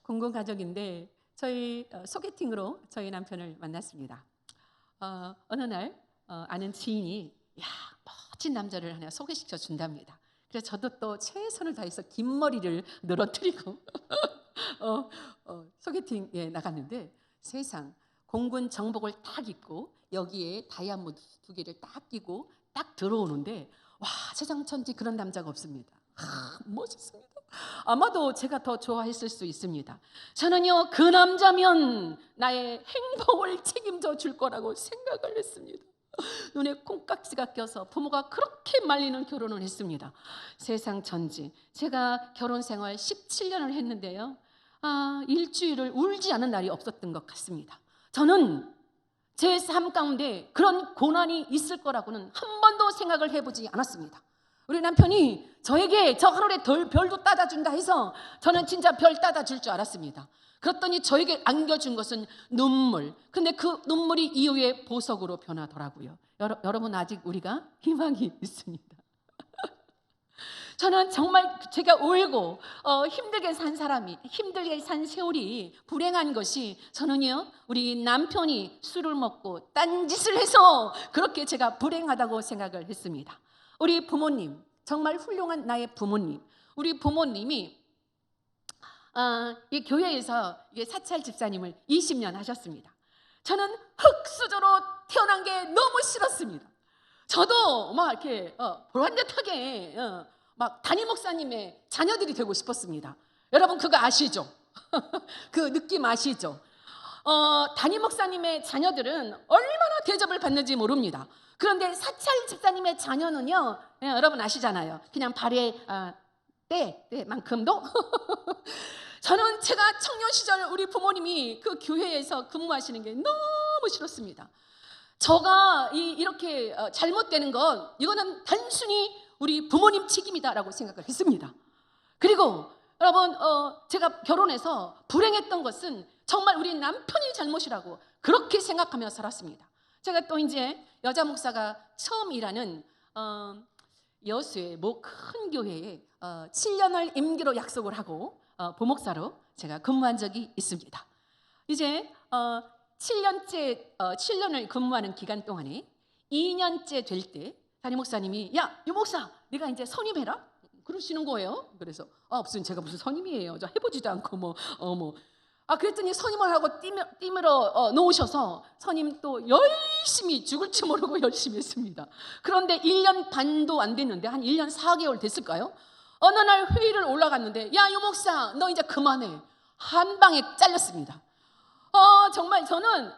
공군 가족인데 저희 소개팅으로 저희 남편을 만났습니다. 어느 날 아는 지인이 멋진 남자를 하나 소개시켜 준답니다. 그래서 저도 또 최선을 다해서 긴 머리를 늘어뜨리고 소개팅에 나갔는데 세상, 공군 정복을 딱 입고 여기에 다이아몬드 2개를 딱 끼고 딱 들어오는데 와, 세상천지 그런 남자가 없습니다. 멋있습니다. 아마도 제가 더 좋아했을 수 있습니다. 저는요, 그 남자면 나의 행복을 책임져 줄 거라고 생각을 했습니다. 눈에 콩깍지가 껴서 부모가 그렇게 말리는 결혼을 했습니다. 세상 천지, 제가 결혼 생활 17년을 했는데요, 일주일을 울지 않은 날이 없었던 것 같습니다. 저는 제 삶 가운데 그런 고난이 있을 거라고는 한 번도 생각을 해보지 않았습니다. 우리 남편이 저에게 저 하늘에 별도 따다 준다 해서 저는 진짜 별 따다 줄 줄 알았습니다. 그랬더니 저에게 안겨준 것은 눈물. 근데 그 눈물이 이후에 보석으로 변하더라고요. 여러분, 아직 우리가 희망이 있습니다. 저는 정말 제가 울고 힘들게 산 세월이 불행한 것이, 저는요, 우리 남편이 술을 먹고 딴짓을 해서 그렇게 제가 불행하다고 생각을 했습니다. 우리 부모님, 정말 훌륭한 나의 부모님, 우리 부모님이 이 교회에서 사찰 집사님을 20년 하셨습니다. 저는 흙수저로 태어난 게 너무 싫었습니다. 저도 막 이렇게 보란듯하게 막 담임 목사님의 자녀들이 되고 싶었습니다. 여러분, 그거 아시죠? 그 느낌 아시죠? 담임 목사님의 자녀들은 얼마나 대접을 받는지 모릅니다. 그런데 사찰 집사님의 자녀는요, 여러분 아시잖아요. 그냥 발에 때만큼도 저는 제가 청년 시절 우리 부모님이 그 교회에서 근무하시는 게 너무 싫었습니다. 저가 이렇게 잘못되는 건 이거는 단순히 우리 부모님 책임이다라고 생각을 했습니다. 그리고 여러분 제가 결혼해서 불행했던 것은 정말 우리 남편이 잘못이라고 그렇게 생각하며 살았습니다. 제가 또 이제 여자 목사가 처음 일하는 여수의 뭐 큰 교회에 7년을 임기로 약속을 하고 부목사로 제가 근무한 적이 있습니다. 이제 7년을 근무하는 기간 동안에 2년째 될 때 담임 목사님이 야, 유 목사, 네가 이제 선임해라 그러시는 거예요. 그래서 무슨 제가 무슨 선임이에요. 저 해보지도 않고 그랬더니 선임을 하고 띠밀어 놓으셔서 선임 또 열심히 죽을 줄 모르고 열심히 했습니다. 그런데 1년 반도 안 됐는데 한 1년 4개월 됐을까요? 어느 날 회의를 올라갔는데 야, 유 목사, 너 이제 그만해. 한 방에 잘렸습니다. 정말 저는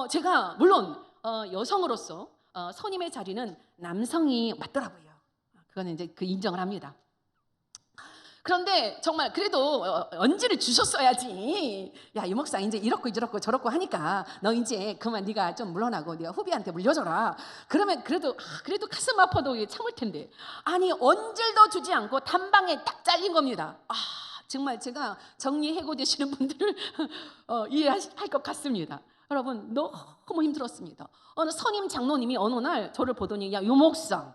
제가 물론 여성으로서 선임의 자리는 남성이 맞더라고요. 그거는 이제 그 인정을 합니다. 그런데 정말 그래도 언지를 주셨어야지. 야, 유 목사 이제 이렇고 저렇고 하니까 너 이제 그만 네가 좀 물러나고 네가 후배한테 물려줘라. 그러면 그래도 가슴 아파도 참을 텐데 아니 언질도 주지 않고 단방에 딱 잘린 겁니다. 정말 제가 정리해고 되시는 분들을 이해할 것 같습니다. 여러분 너무 힘들었습니다. 어느 선임 장로님이 어느 날 저를 보더니 야, 유 목사님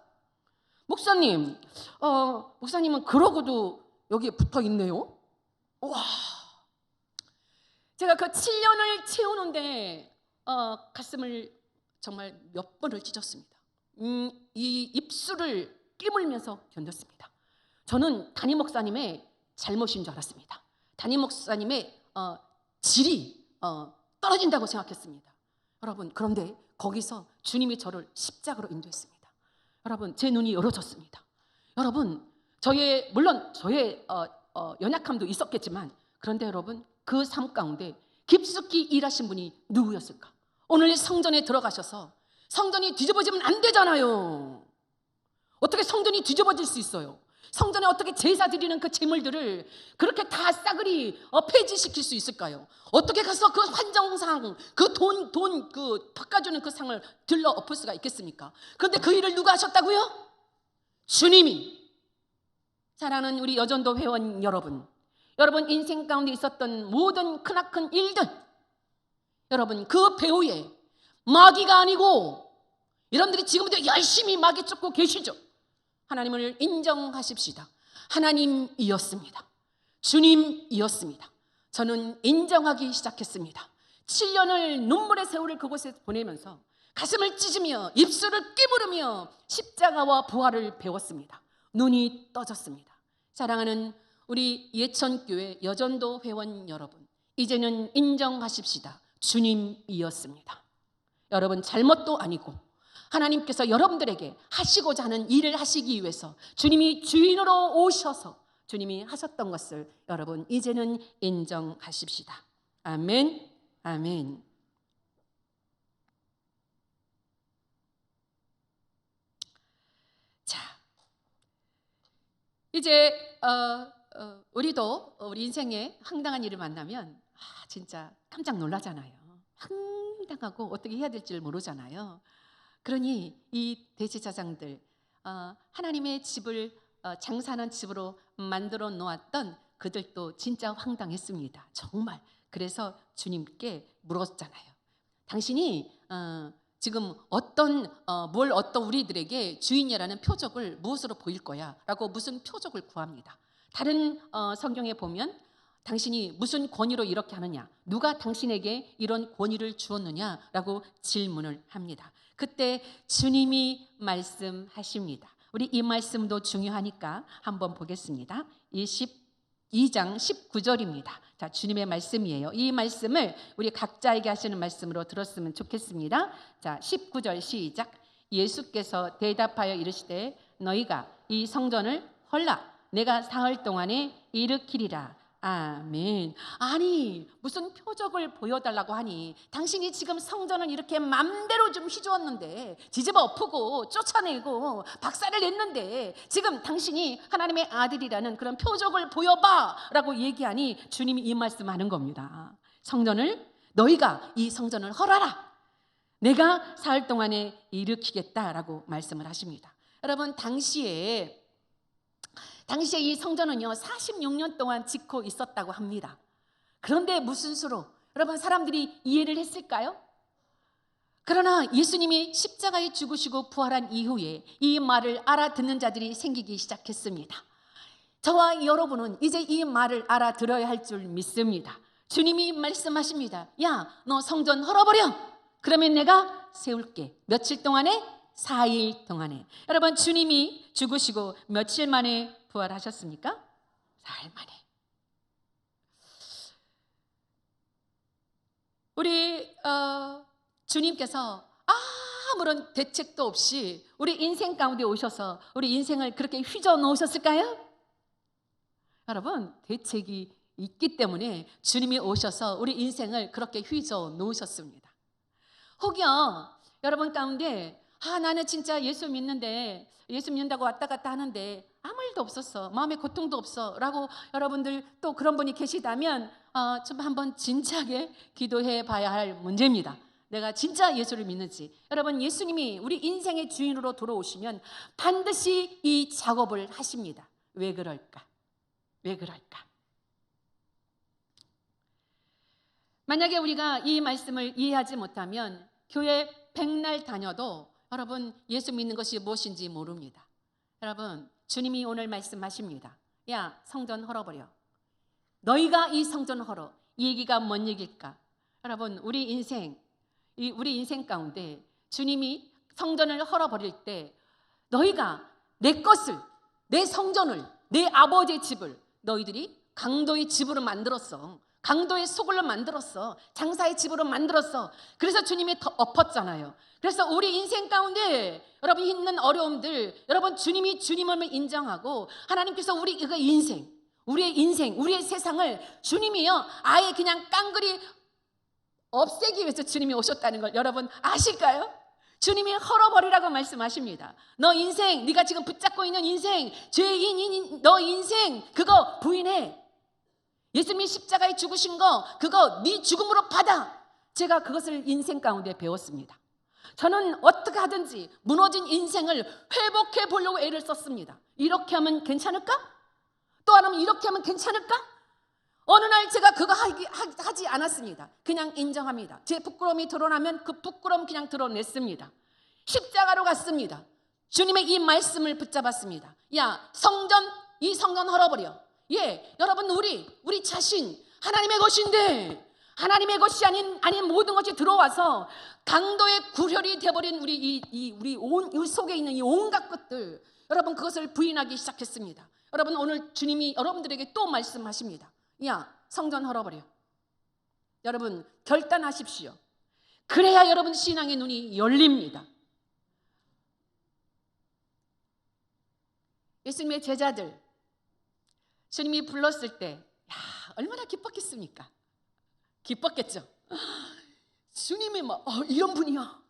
목사님은 그러고도 여기에 붙어 있네요. 와, 제가 그 7년을 채우는데 가슴을 정말 몇 번을 찢었습니다. 이 입술을 깨물면서 견뎠습니다. 저는 담임 목사님의 잘못인 줄 알았습니다. 담임 목사님의 질이 떨어진다고 생각했습니다. 여러분, 그런데 거기서 주님이 저를 십자가로 인도했습니다. 여러분, 제 눈이 열어졌습니다. 여러분, 물론 저의 연약함도 있었겠지만 그런데 여러분 그 삶 가운데 깊숙이 일하신 분이 누구였을까? 오늘 성전에 들어가셔서 성전이 뒤집어지면 안 되잖아요. 어떻게 성전이 뒤집어질 수 있어요? 성전에 어떻게 제사 드리는 그 제물들을 그렇게 다 싸그리 폐지시킬 수 있을까요? 어떻게 가서 그 환정상 그 돈 바꿔주는 그 상을 들러 엎을 수가 있겠습니까? 그런데 그 일을 누가 하셨다고요? 주님이. 사랑하는 우리 여전도 회원 여러분 인생 가운데 있었던 모든 크나큰 일들 여러분 그 배후에 마귀가 아니고 여러분들이 지금도 열심히 마귀 쫓고 계시죠? 하나님을 인정하십시다. 하나님이었습니다. 주님이었습니다. 저는 인정하기 시작했습니다. 7년을 눈물의 세월을 그곳에 보내면서 가슴을 찢으며 입술을 깨무르며 십자가와 부활을 배웠습니다. 눈이 떠졌습니다. 사랑하는 우리 예천교회 여전도 회원 여러분, 이제는 인정하십시다. 주님이었습니다. 여러분 잘못도 아니고 하나님께서 여러분들에게 하시고자 하는 일을 하시기 위해서 주님이 주인으로 오셔서 주님이 하셨던 것을 여러분 이제는 인정하십시다. 아멘, 아멘. 자, 이제 우리도 우리 인생에 황당한 일을 만나면 진짜 깜짝 놀라잖아요. 황당하고 어떻게 해야 될지를 모르잖아요. 그러니 이 대제사장들 하나님의 집을 장사하는 집으로 만들어 놓았던 그들도 진짜 황당했습니다. 정말. 그래서 주님께 물었잖아요. 당신이 지금 어떤 우리들에게 주인이라는 표적을 무엇으로 보일 거야? 라고 무슨 표적을 구합니다. 다른 성경에 보면 당신이 무슨 권위로 이렇게 하느냐? 누가 당신에게 이런 권위를 주었느냐? 라고 질문을 합니다. 그때 주님이 말씀하십니다. 우리 이 말씀도 중요하니까 한번 보겠습니다. 22장 19절입니다. 자, 주님의 말씀이에요. 이 말씀을 우리 각자에게 하시는 말씀으로 들었으면 좋겠습니다. 자, 19절 시작. 예수께서 대답하여 이르시되 너희가 이 성전을 헐라 내가 사흘 동안에 일으키리라 아멘. 아니, 무슨 표적을 보여달라고 하니? 당신이 지금 성전을 이렇게 맘대로 좀 휘저었는데, 뒤집어 엎고 쫓아내고 박살을 냈는데, 지금 당신이 하나님의 아들이라는 그런 표적을 보여봐 라고 얘기하니 주님이 이 말씀하는 겁니다. 너희가 이 성전을 헐어라. 내가 사흘 동안에 일으키겠다라고 말씀을 하십니다. 여러분, 당시에 이 성전은요 46년 동안 짓고 있었다고 합니다. 그런데 무슨 수로 여러분 사람들이 이해를 했을까요? 그러나 예수님이 십자가에 죽으시고 부활한 이후에 이 말을 알아듣는 자들이 생기기 시작했습니다. 저와 여러분은 이제 이 말을 알아들어야 할 줄 믿습니다. 주님이 말씀하십니다. 야, 너 성전 헐어버려. 그러면 내가 세울게. 며칠 동안에? 4일 동안에. 여러분, 주님이 죽으시고 며칠 만에 부활하셨습니까? 4일 만에. 우리 주님께서 아무런 대책도 없이 우리 인생 가운데 오셔서 우리 인생을 그렇게 휘저 놓으셨을까요? 여러분, 대책이 있기 때문에 주님이 오셔서 우리 인생을 그렇게 휘저 놓으셨습니다. 혹여 여러분 가운데 나는 진짜 예수 믿는데 예수 믿는다고 왔다 갔다 하는데 아무 일도 없었어, 마음에 고통도 없어 라고 여러분들 또 그런 분이 계시다면 좀 한번 진지하게 기도해 봐야 할 문제입니다. 내가 진짜 예수를 믿는지. 여러분, 예수님이 우리 인생의 주인으로 들어오시면 반드시 이 작업을 하십니다. 왜 그럴까? 왜 그럴까? 만약에 우리가 이 말씀을 이해하지 못하면 교회 백날 다녀도 여러분 예수 믿는 것이 무엇인지 모릅니다. 여러분, 주님이 오늘 말씀하십니다. 야, 성전 헐어버려. 너희가 이 성전 헐어. 이 얘기가 뭔 얘기일까? 여러분, 우리 인생 가운데 주님이 성전을 헐어버릴 때 너희가 내 것을, 내 성전을, 내 아버지의 집을 너희들이 강도의 집으로 만들었어. 강도의 소굴로 만들었어. 장사의 집으로 만들었어. 그래서 주님이 더 엎었잖아요. 그래서 우리 인생 가운데 여러분 있는 어려움들, 여러분 주님이 주님을 인정하고 하나님께서 우리의 인생, 우리의 세상을 주님이요 아예 그냥 깡그리 없애기 위해서 주님이 오셨다는 걸 여러분 아실까요? 주님이 헐어버리라고 말씀하십니다. 너 인생, 네가 지금 붙잡고 있는 인생, 죄인인 너 인생 그거 부인해. 예수님이 십자가에 죽으신 거 그거 네 죽음으로 받아. 제가 그것을 인생 가운데 배웠습니다. 저는 어떻게 하든지 무너진 인생을 회복해 보려고 애를 썼습니다. 이렇게 하면 괜찮을까? 또 하면 이렇게 하면 괜찮을까? 어느 날 제가 그거 하지 않았습니다. 그냥 인정합니다. 제 부끄러움이 드러나면 그 부끄러움 그냥 드러냈습니다. 십자가로 갔습니다. 주님의 이 말씀을 붙잡았습니다. 야, 이 성전 헐어버려. 예, 여러분 우리 자신 하나님의 것인데 하나님의 것이 아닌 모든 것이 들어와서 강도의 구혈이 되어버린 우리 속에 있는 이 온갖 것들, 여러분 그것을 부인하기 시작했습니다. 여러분 오늘 주님이 여러분들에게 또 말씀하십니다. 야, 성전 헐어버려. 여러분 결단하십시오. 그래야 여러분 신앙의 눈이 열립니다. 예수님의 제자들 주님이 불렀을 때 얼마나 기뻤겠습니까? 기뻤겠죠. 주님이 이런 분이야.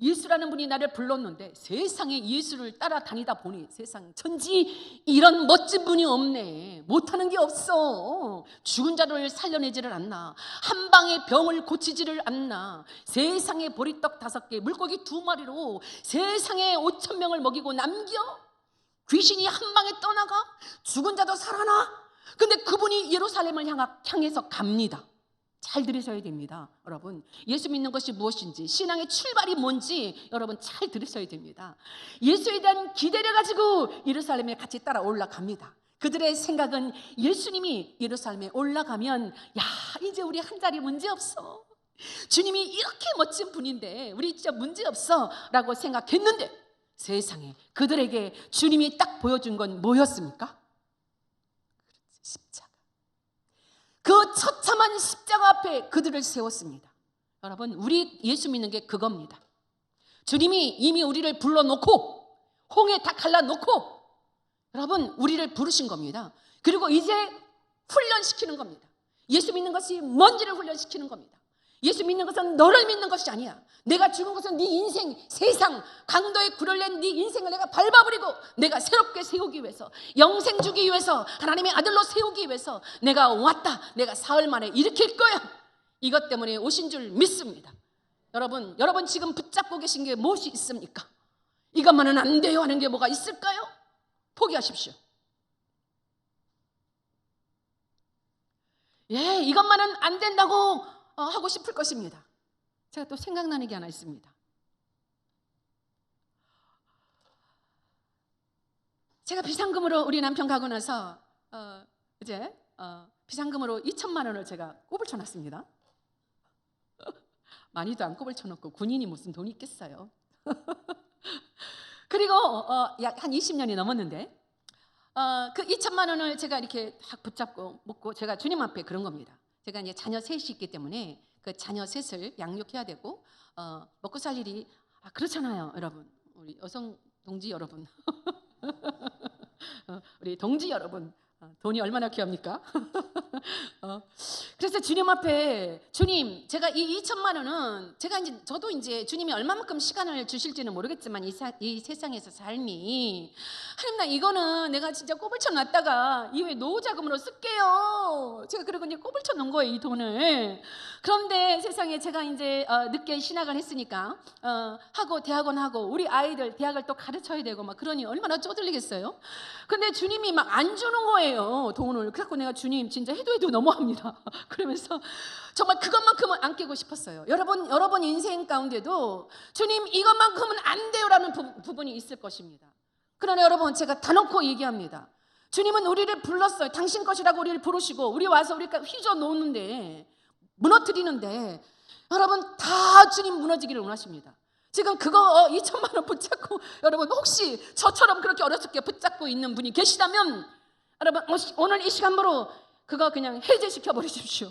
예수라는 분이 나를 불렀는데 세상에 예수를 따라다니다 보니 세상 천지 이런 멋진 분이 없네. 못하는 게 없어. 죽은 자를 살려내지를 않나. 한 방에 병을 고치지를 않나. 세상에 보리떡 5개 물고기 2마리로 세상에 5,000명을 먹이고 남겨. 귀신이 한 방에 떠나가. 죽은 자도 살아나. 근데 그분이 예루살렘을 향해서 갑니다. 잘 들으셔야 됩니다. 여러분, 예수 믿는 것이 무엇인지, 신앙의 출발이 뭔지 여러분 잘 들으셔야 됩니다. 예수에 대한 기대를 가지고 예루살렘에 같이 따라 올라갑니다. 그들의 생각은 예수님이 예루살렘에 올라가면 이제 우리 한 자리 문제 없어. 주님이 이렇게 멋진 분인데 우리 진짜 문제 없어 라고 생각했는데 세상에 그들에게 주님이 딱 보여준 건 뭐였습니까? 십자가. 그 처참한 십자가 앞에 그들을 세웠습니다. 여러분, 우리 예수 믿는 게 그겁니다. 주님이 이미 우리를 불러놓고 홍해 다 갈라놓고 여러분 우리를 부르신 겁니다. 그리고 이제 훈련시키는 겁니다. 예수 믿는 것이 뭔지를 훈련시키는 겁니다. 예수 믿는 것은 너를 믿는 것이 아니야. 내가 죽은 것은 네 인생, 세상, 강도에 굴을 낸 네 인생을 내가 밟아버리고 내가 새롭게 세우기 위해서, 영생 주기 위해서, 하나님의 아들로 세우기 위해서 내가 왔다. 내가 사흘 만에 일으킬 거야. 이것 때문에 오신 줄 믿습니다. 여러분 지금 붙잡고 계신 게 무엇이 있습니까? 이것만은 안 돼요 하는 게 뭐가 있을까요? 포기하십시오. 예, 이것만은 안 된다고 하고 싶을 것입니다. 제가 또 생각나는 게 하나 있습니다. 제가 비상금으로 우리 남편 가고 나서 이제 비상금으로 2천만 원을 제가 꼽을 쳐놨습니다. 많이도 안 꼽을 쳐놓고 군인이 무슨 돈이 있겠어요. 그리고 약 한 20년이 넘었는데 그 2천만 원을 제가 이렇게 딱 붙잡고 먹고, 제가 주님 앞에 그런 겁니다. 제가 이제 자녀 셋이 있기 때문에 그 자녀 셋을 양육해야 되고 먹고 살 일이 그렇잖아요, 여러분. 우리 여성 동지 여러분, 우리 동지 여러분, 돈이 얼마나 귀합니까? 그래서 주님 앞에, 주님, 제가 이 2천만 원은 저도 이제 주님이 얼마만큼 시간을 주실지는 모르겠지만 이 세상에서 삶이, 하나님, 나 이거는 내가 진짜 꼽을 쳐놨다가 이후에 노후 자금으로 쓸게요. 제가 그리고 이제 꼽을 쳐놓은 거예요, 이 돈을. 그런데 세상에 제가 이제 늦게 신학을 했으니까 하고 대학원 하고 우리 아이들 대학을 또 가르쳐야 되고 막 그러니 얼마나 쪼들리겠어요. 근데 주님이 막 안 주는 거예요, 돈을. 그래서 내가 주님 진짜 해도 너무합니다. 그러면서 정말 그것만큼은 안 깨고 싶었어요. 여러분 인생 가운데도 주님 이것만큼은 안 돼요라는 부분이 있을 것입니다. 그러나 여러분, 제가 다놓고 얘기합니다. 주님은 우리를 불렀어요. 당신 것이라고 우리를 부르시고 우리 와서 우리가 휘저 놓는데, 무너뜨리는데, 여러분 다 주님 무너지기를 원하십니다. 지금 그거 2천만 원 붙잡고, 여러분 혹시 저처럼 그렇게 어렵게 붙잡고 있는 분이 계시다면 여러분 오늘 이 시간으로 그거 그냥 해제시켜 버리십시오.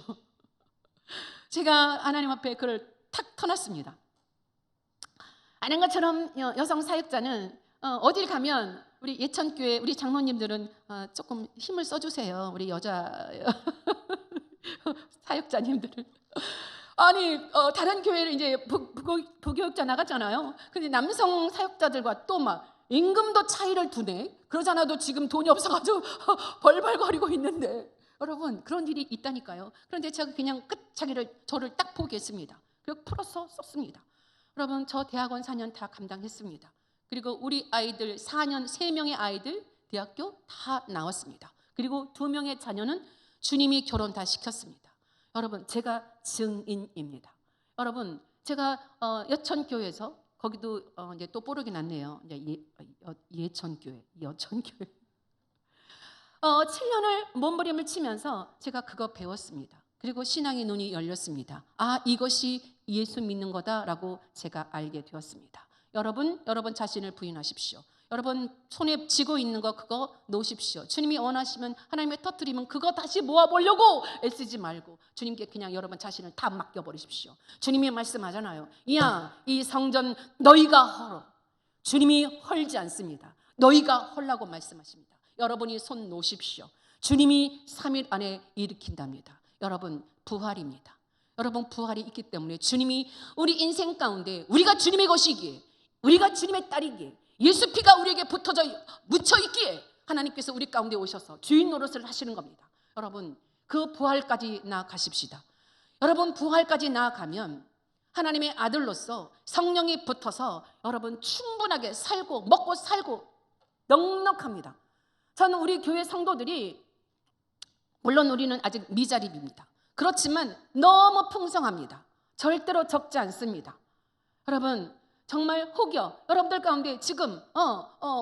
제가 하나님 앞에 그걸 탁 터놨습니다. 아는 것처럼 여성 사역자는 어딜 가면 우리 예천교회 우리 장로님들은 조금 힘을 써주세요. 우리 여자 사역자님들을. 아니 다른 교회를 이제 부교육자 나갔잖아요. 근데 남성 사역자들과 또 막 임금도 차이를 두네. 그러잖아도 지금 돈이 없어가지고 벌벌거리고 있는데, 여러분 그런 일이 있다니까요. 그런데 제가 그냥 끝차기를 저를 딱 포기했습니다. 그리고 풀어서 썼습니다. 여러분 저 대학원 4년 다 감당했습니다. 그리고 우리 아이들 4년 3명의 아이들 대학교 다 나왔습니다. 그리고 2명의 자녀는 주님이 결혼 다 시켰습니다. 여러분 제가 증인입니다. 여러분 제가 여천교회에서, 거기도 이제 또 뽀록이 났네요. 이제 여천교회 7년을 몸부림을 치면서 제가 그거 배웠습니다. 그리고 신앙의 눈이 열렸습니다. 이것이 예수 믿는 거다라고 제가 알게 되었습니다. 여러분 자신을 부인하십시오. 여러분 손에 쥐고 있는 거 그거 놓으십시오. 주님이 원하시면, 하나님의 터뜨리면 그거 다시 모아보려고 애쓰지 말고 주님께 그냥 여러분 자신을 다 맡겨버리십시오. 주님이 말씀하잖아요. 이 성전 너희가 헐어. 주님이 헐지 않습니다. 너희가 헐라고 말씀하십니다. 여러분이 손 놓으십시오. 주님이 3일 안에 일으킨답니다. 여러분 부활입니다. 여러분 부활이 있기 때문에 주님이 우리 인생 가운데, 우리가 주님의 것이기에, 우리가 주님의 딸이기에, 예수 피가 우리에게 묻혀있기에 하나님께서 우리 가운데 오셔서 주인 노릇을 하시는 겁니다. 여러분 그 부활까지 나아가십시다. 여러분 부활까지 나아가면 하나님의 아들로서 성령이 붙어서 여러분 충분하게 살고 먹고 살고 넉넉합니다. 저는 우리 교회 성도들이, 물론 우리는 아직 미자립입니다. 그렇지만 너무 풍성합니다. 절대로 적지 않습니다. 여러분 정말 혹여 여러분들 가운데 지금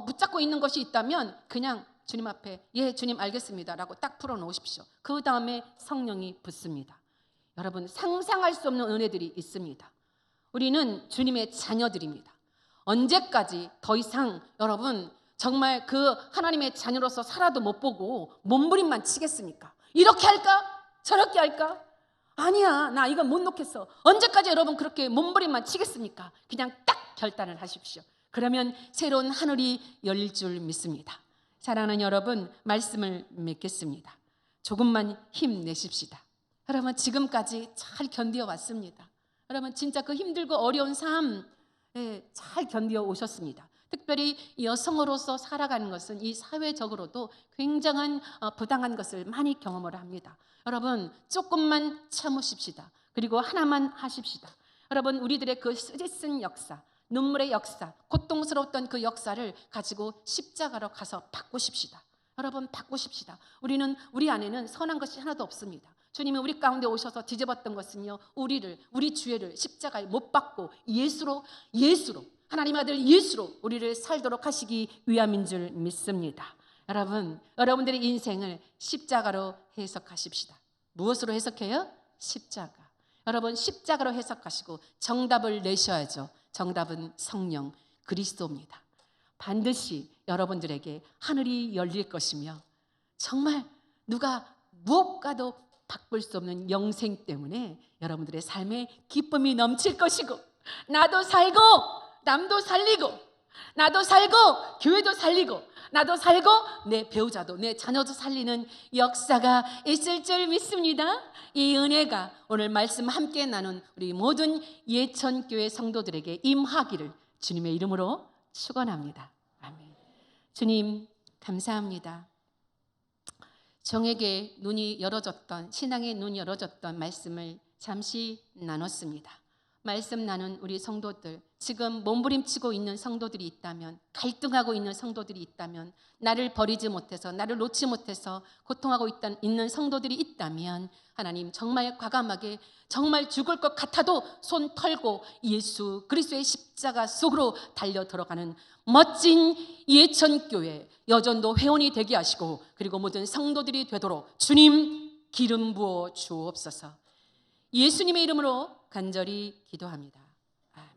붙잡고 있는 것이 있다면 그냥 주님 앞에 주님 알겠습니다 라고 딱 풀어놓으십시오. 그 다음에 성령이 붙습니다. 여러분 상상할 수 없는 은혜들이 있습니다. 우리는 주님의 자녀들입니다. 언제까지 더 이상 여러분 정말 그 하나님의 자녀로서 살아도 못 보고 몸부림만 치겠습니까? 이렇게 할까? 저렇게 할까? 아니야, 나 이건 못 놓겠어. 언제까지 여러분 그렇게 몸부림만 치겠습니까? 그냥 딱 결단을 하십시오. 그러면 새로운 하늘이 열릴 줄 믿습니다. 사랑하는 여러분, 말씀을 맺겠습니다. 조금만 힘내십시다. 여러분 지금까지 잘 견디어 왔습니다. 여러분 진짜 그 힘들고 어려운 삶 잘 견디어 오셨습니다. 특별히 여성으로서 살아가는 것은 이 사회적으로도 굉장한 부당한 것을 많이 경험을 합니다. 여러분 조금만 참으십시다. 그리고 하나만 하십시다. 여러분 우리들의 그 쓰디쓴 역사, 눈물의 역사, 고통스러웠던 그 역사를 가지고 십자가로 가서 바꾸십시다. 여러분 바꾸십시다. 우리 안에는 선한 것이 하나도 없습니다. 주님이 우리 가운데 오셔서 뒤집었던 것은요, 우리 죄를 십자가에 못 박고 예수로 하나님 아들 예수로 우리를 살도록 하시기 위함인 줄 믿습니다. 여러분들의 인생을 십자가로 해석하십시다. 무엇으로 해석해요? 십자가. 여러분 십자가로 해석하시고 정답을 내셔야죠. 정답은 성령 그리스도입니다. 반드시 여러분들에게 하늘이 열릴 것이며 정말 누가 무엇과도 바꿀 수 없는 영생 때문에 여러분들의 삶에 기쁨이 넘칠 것이고, 나도 살고 남도 살리고, 나도 살고 교회도 살리고, 나도 살고 내 배우자도 내 자녀도 살리는 역사가 있을 줄 믿습니다. 이 은혜가 오늘 말씀 함께 나눈 우리 모든 예천교회 성도들에게 임하기를 주님의 이름으로 축원합니다. 아멘. 주님 감사합니다. 정에게 눈이 열어졌던, 신앙의 눈이 열어졌던 말씀을 잠시 나눴습니다. 말씀 나눈 우리 성도들, 지금 몸부림치고 있는 성도들이 있다면, 갈등하고 있는 성도들이 있다면, 나를 버리지 못해서, 나를 놓지 못해서 고통하고 있는 성도들이 있다면, 하나님 정말 과감하게, 정말 죽을 것 같아도 손 털고 예수 그리스도의 십자가 속으로 달려 들어가는 멋진 예천교회 여전도 회원이 되게 하시고, 그리고 모든 성도들이 되도록 주님 기름 부어 주옵소서. 예수님의 이름으로 간절히 기도합니다. 아멘.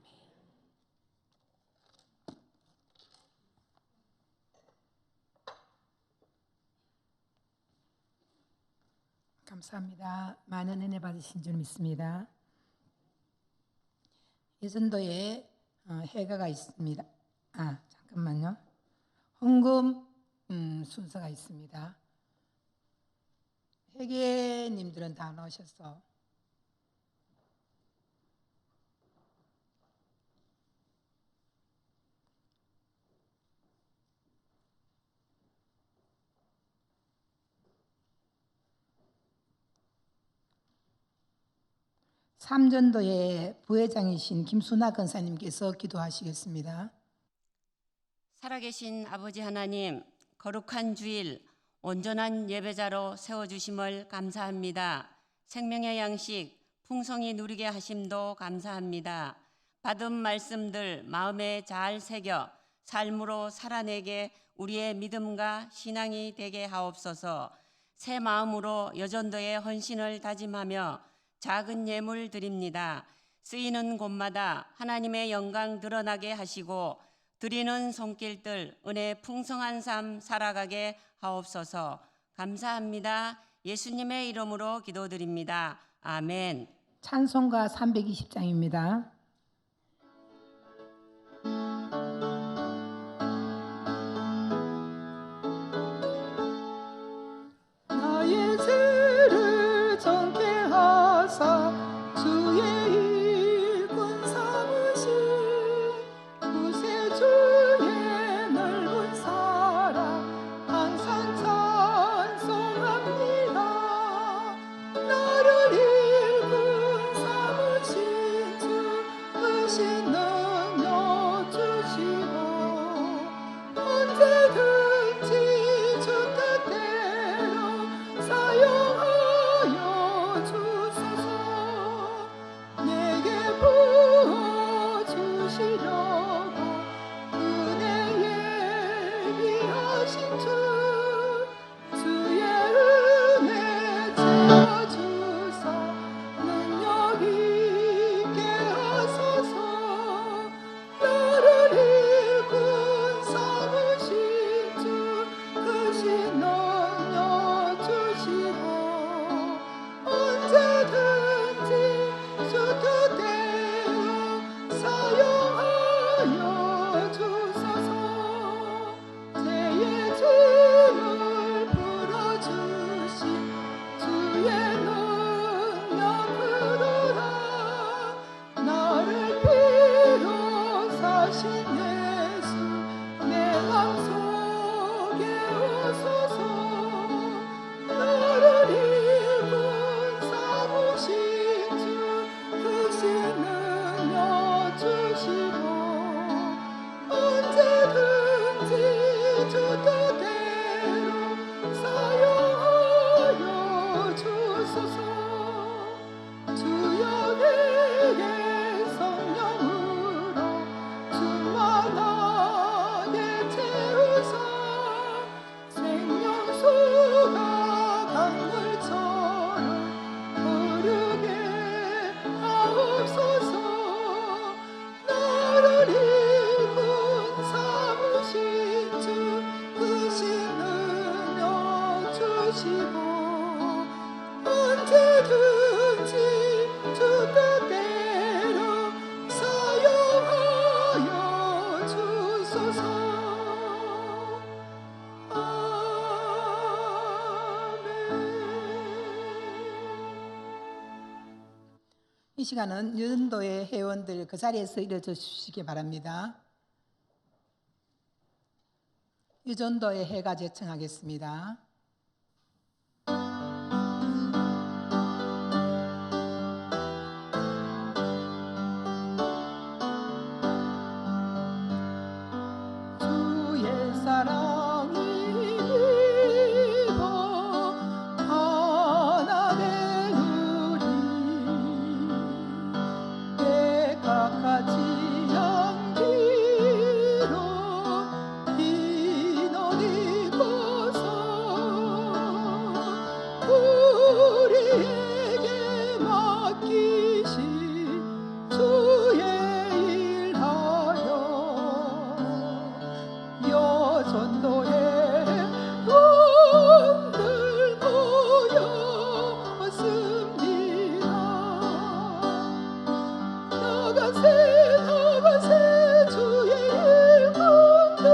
감사합니다. 많은 은혜 받으신 줄 믿습니다. 예전도에 회가가 있습니다. 잠깐만요. 헌금 순서가 있습니다. 회계님들은 다 나오셨어. 삼전도의 부회장이신 김순아 권사님께서 기도하시겠습니다. 살아계신 아버지 하나님, 거룩한 주일 온전한 예배자로 세워주심을 감사합니다. 생명의 양식 풍성히 누리게 하심도 감사합니다. 받은 말씀들 마음에 잘 새겨 삶으로 살아내게 우리의 믿음과 신앙이 되게 하옵소서. 새 마음으로 여전도의 헌신을 다짐하며 작은 예물 드립니다. 쓰이는 곳마다 하나님의 영광 드러나게 하시고 드리는 손길들 은혜 풍성한 삶 살아가게 하옵소서. 감사합니다. 예수님의 이름으로 기도드립니다. 아멘. 찬송가 320장입니다. 나의 죄를 정케 하사 주의 일꾼 삼으신 구세주의 넓은 사랑 항상 찬송합니다. 나를 일꾼 삼으신 주 크신 능력 주시고 언제든지 주 뜻대로 사용하여 주소서. 내게 부어주시려고 은혜에 귀하신 주 주의 은혜 채워주사 능력 있게 하소서. 나를 일꾼 삼으신 주 크신 능력 주시고 언제든지 주 뜻대로 사용하여 이 시간은 여전도의 회원들 그 자리에서 일어서 주시기 바랍니다. 여전도의 회가 제청하겠습니다. 주의 사랑이 입어 하나 된 우리 백합같이 향기로 흰 옷 입어서 우리에게 맡기신 주의 일하여 여전도에 온들 모였습니다. 나가세 나가세 주의 일꾼들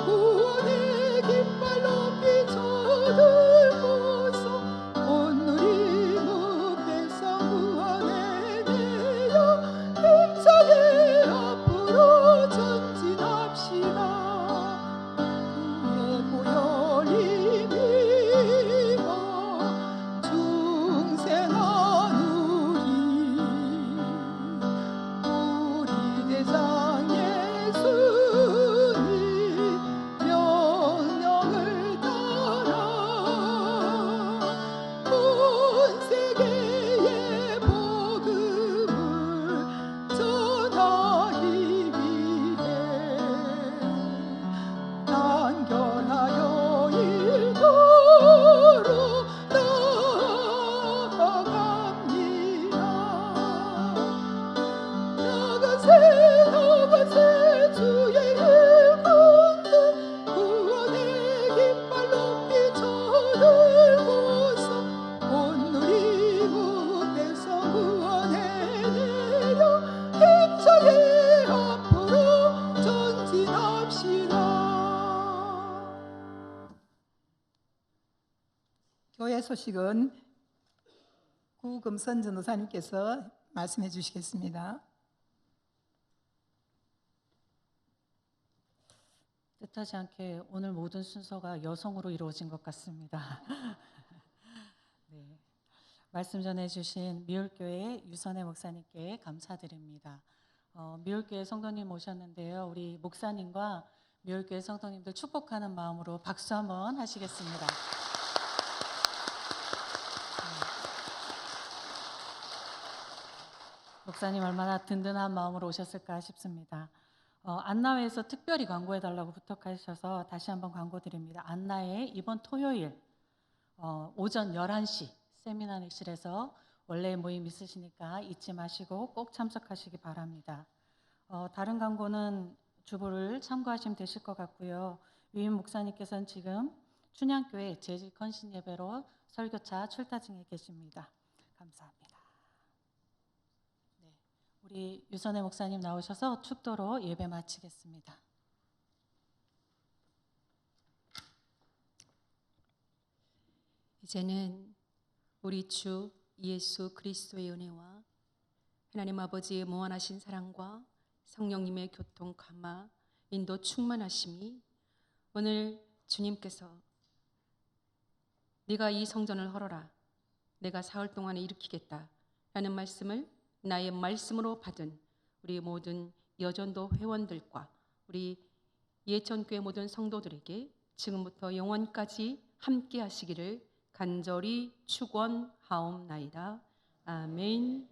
구원의 깃발 높이 쳐들고서 온누리 무배상 구원해내려 힘차게 앞으로 전진합시다. 그의 보혈이 힘입어 중생한 우리 대장 예수님 명령을 따라 온 세계에 복음을 전하기 위해 단결하여 일터로 나아갑니다. 나가세 나가세 주의 일꾼들 구원의 깃발 높이 쳐들고서 온누리 무배상 구원해내려 힘차게 앞으로 전진합시다. 교회 소식은 구금선 전도사님께서 말씀해 주시겠습니다. 뜻하지 않게 오늘 모든 순서가 여성으로 이루어진 것 같습니다. 네, 말씀 전해주신 미울교회 유선혜 목사님께 감사드립니다. 미울교회 성도님 오셨는데요. 우리 목사님과 미울교회 성도님들 축복하는 마음으로 박수 한번 하시겠습니다. 목사님 얼마나 든든한 마음으로 오셨을까 싶습니다. 안나회에서 특별히 광고해달라고 부탁하셔서 다시 한번 광고드립니다. 안나회 이번 토요일 오전 11시 세미나실에서 원래 모임 있으시니까 잊지 마시고 꼭 참석하시기 바랍니다. 다른 광고는 주보를 참고하시면 되실 것 같고요. 유임 목사님께서는 지금 춘향교회 재직 헌신 예배로 설교차 출타 중에 계십니다. 감사합니다. 네, 우리 유선혜 목사님 나오셔서 축도로 예배 마치겠습니다. 이제는 우리 주 예수 그리스도의 은혜와 하나님 아버지의 무한하신 사랑과 성령님의 교통 감화 인도 충만하심이 오늘 주님께서 네가 이 성전을 헐어라 내가 사흘 동안에 일으키겠다 라는 말씀을 나의 말씀으로 받은 우리 모든 여전도 회원들과 우리 예천교회 모든 성도들에게 지금부터 영원까지 함께 하시기를 간절히 축원하옵나이다. 아멘.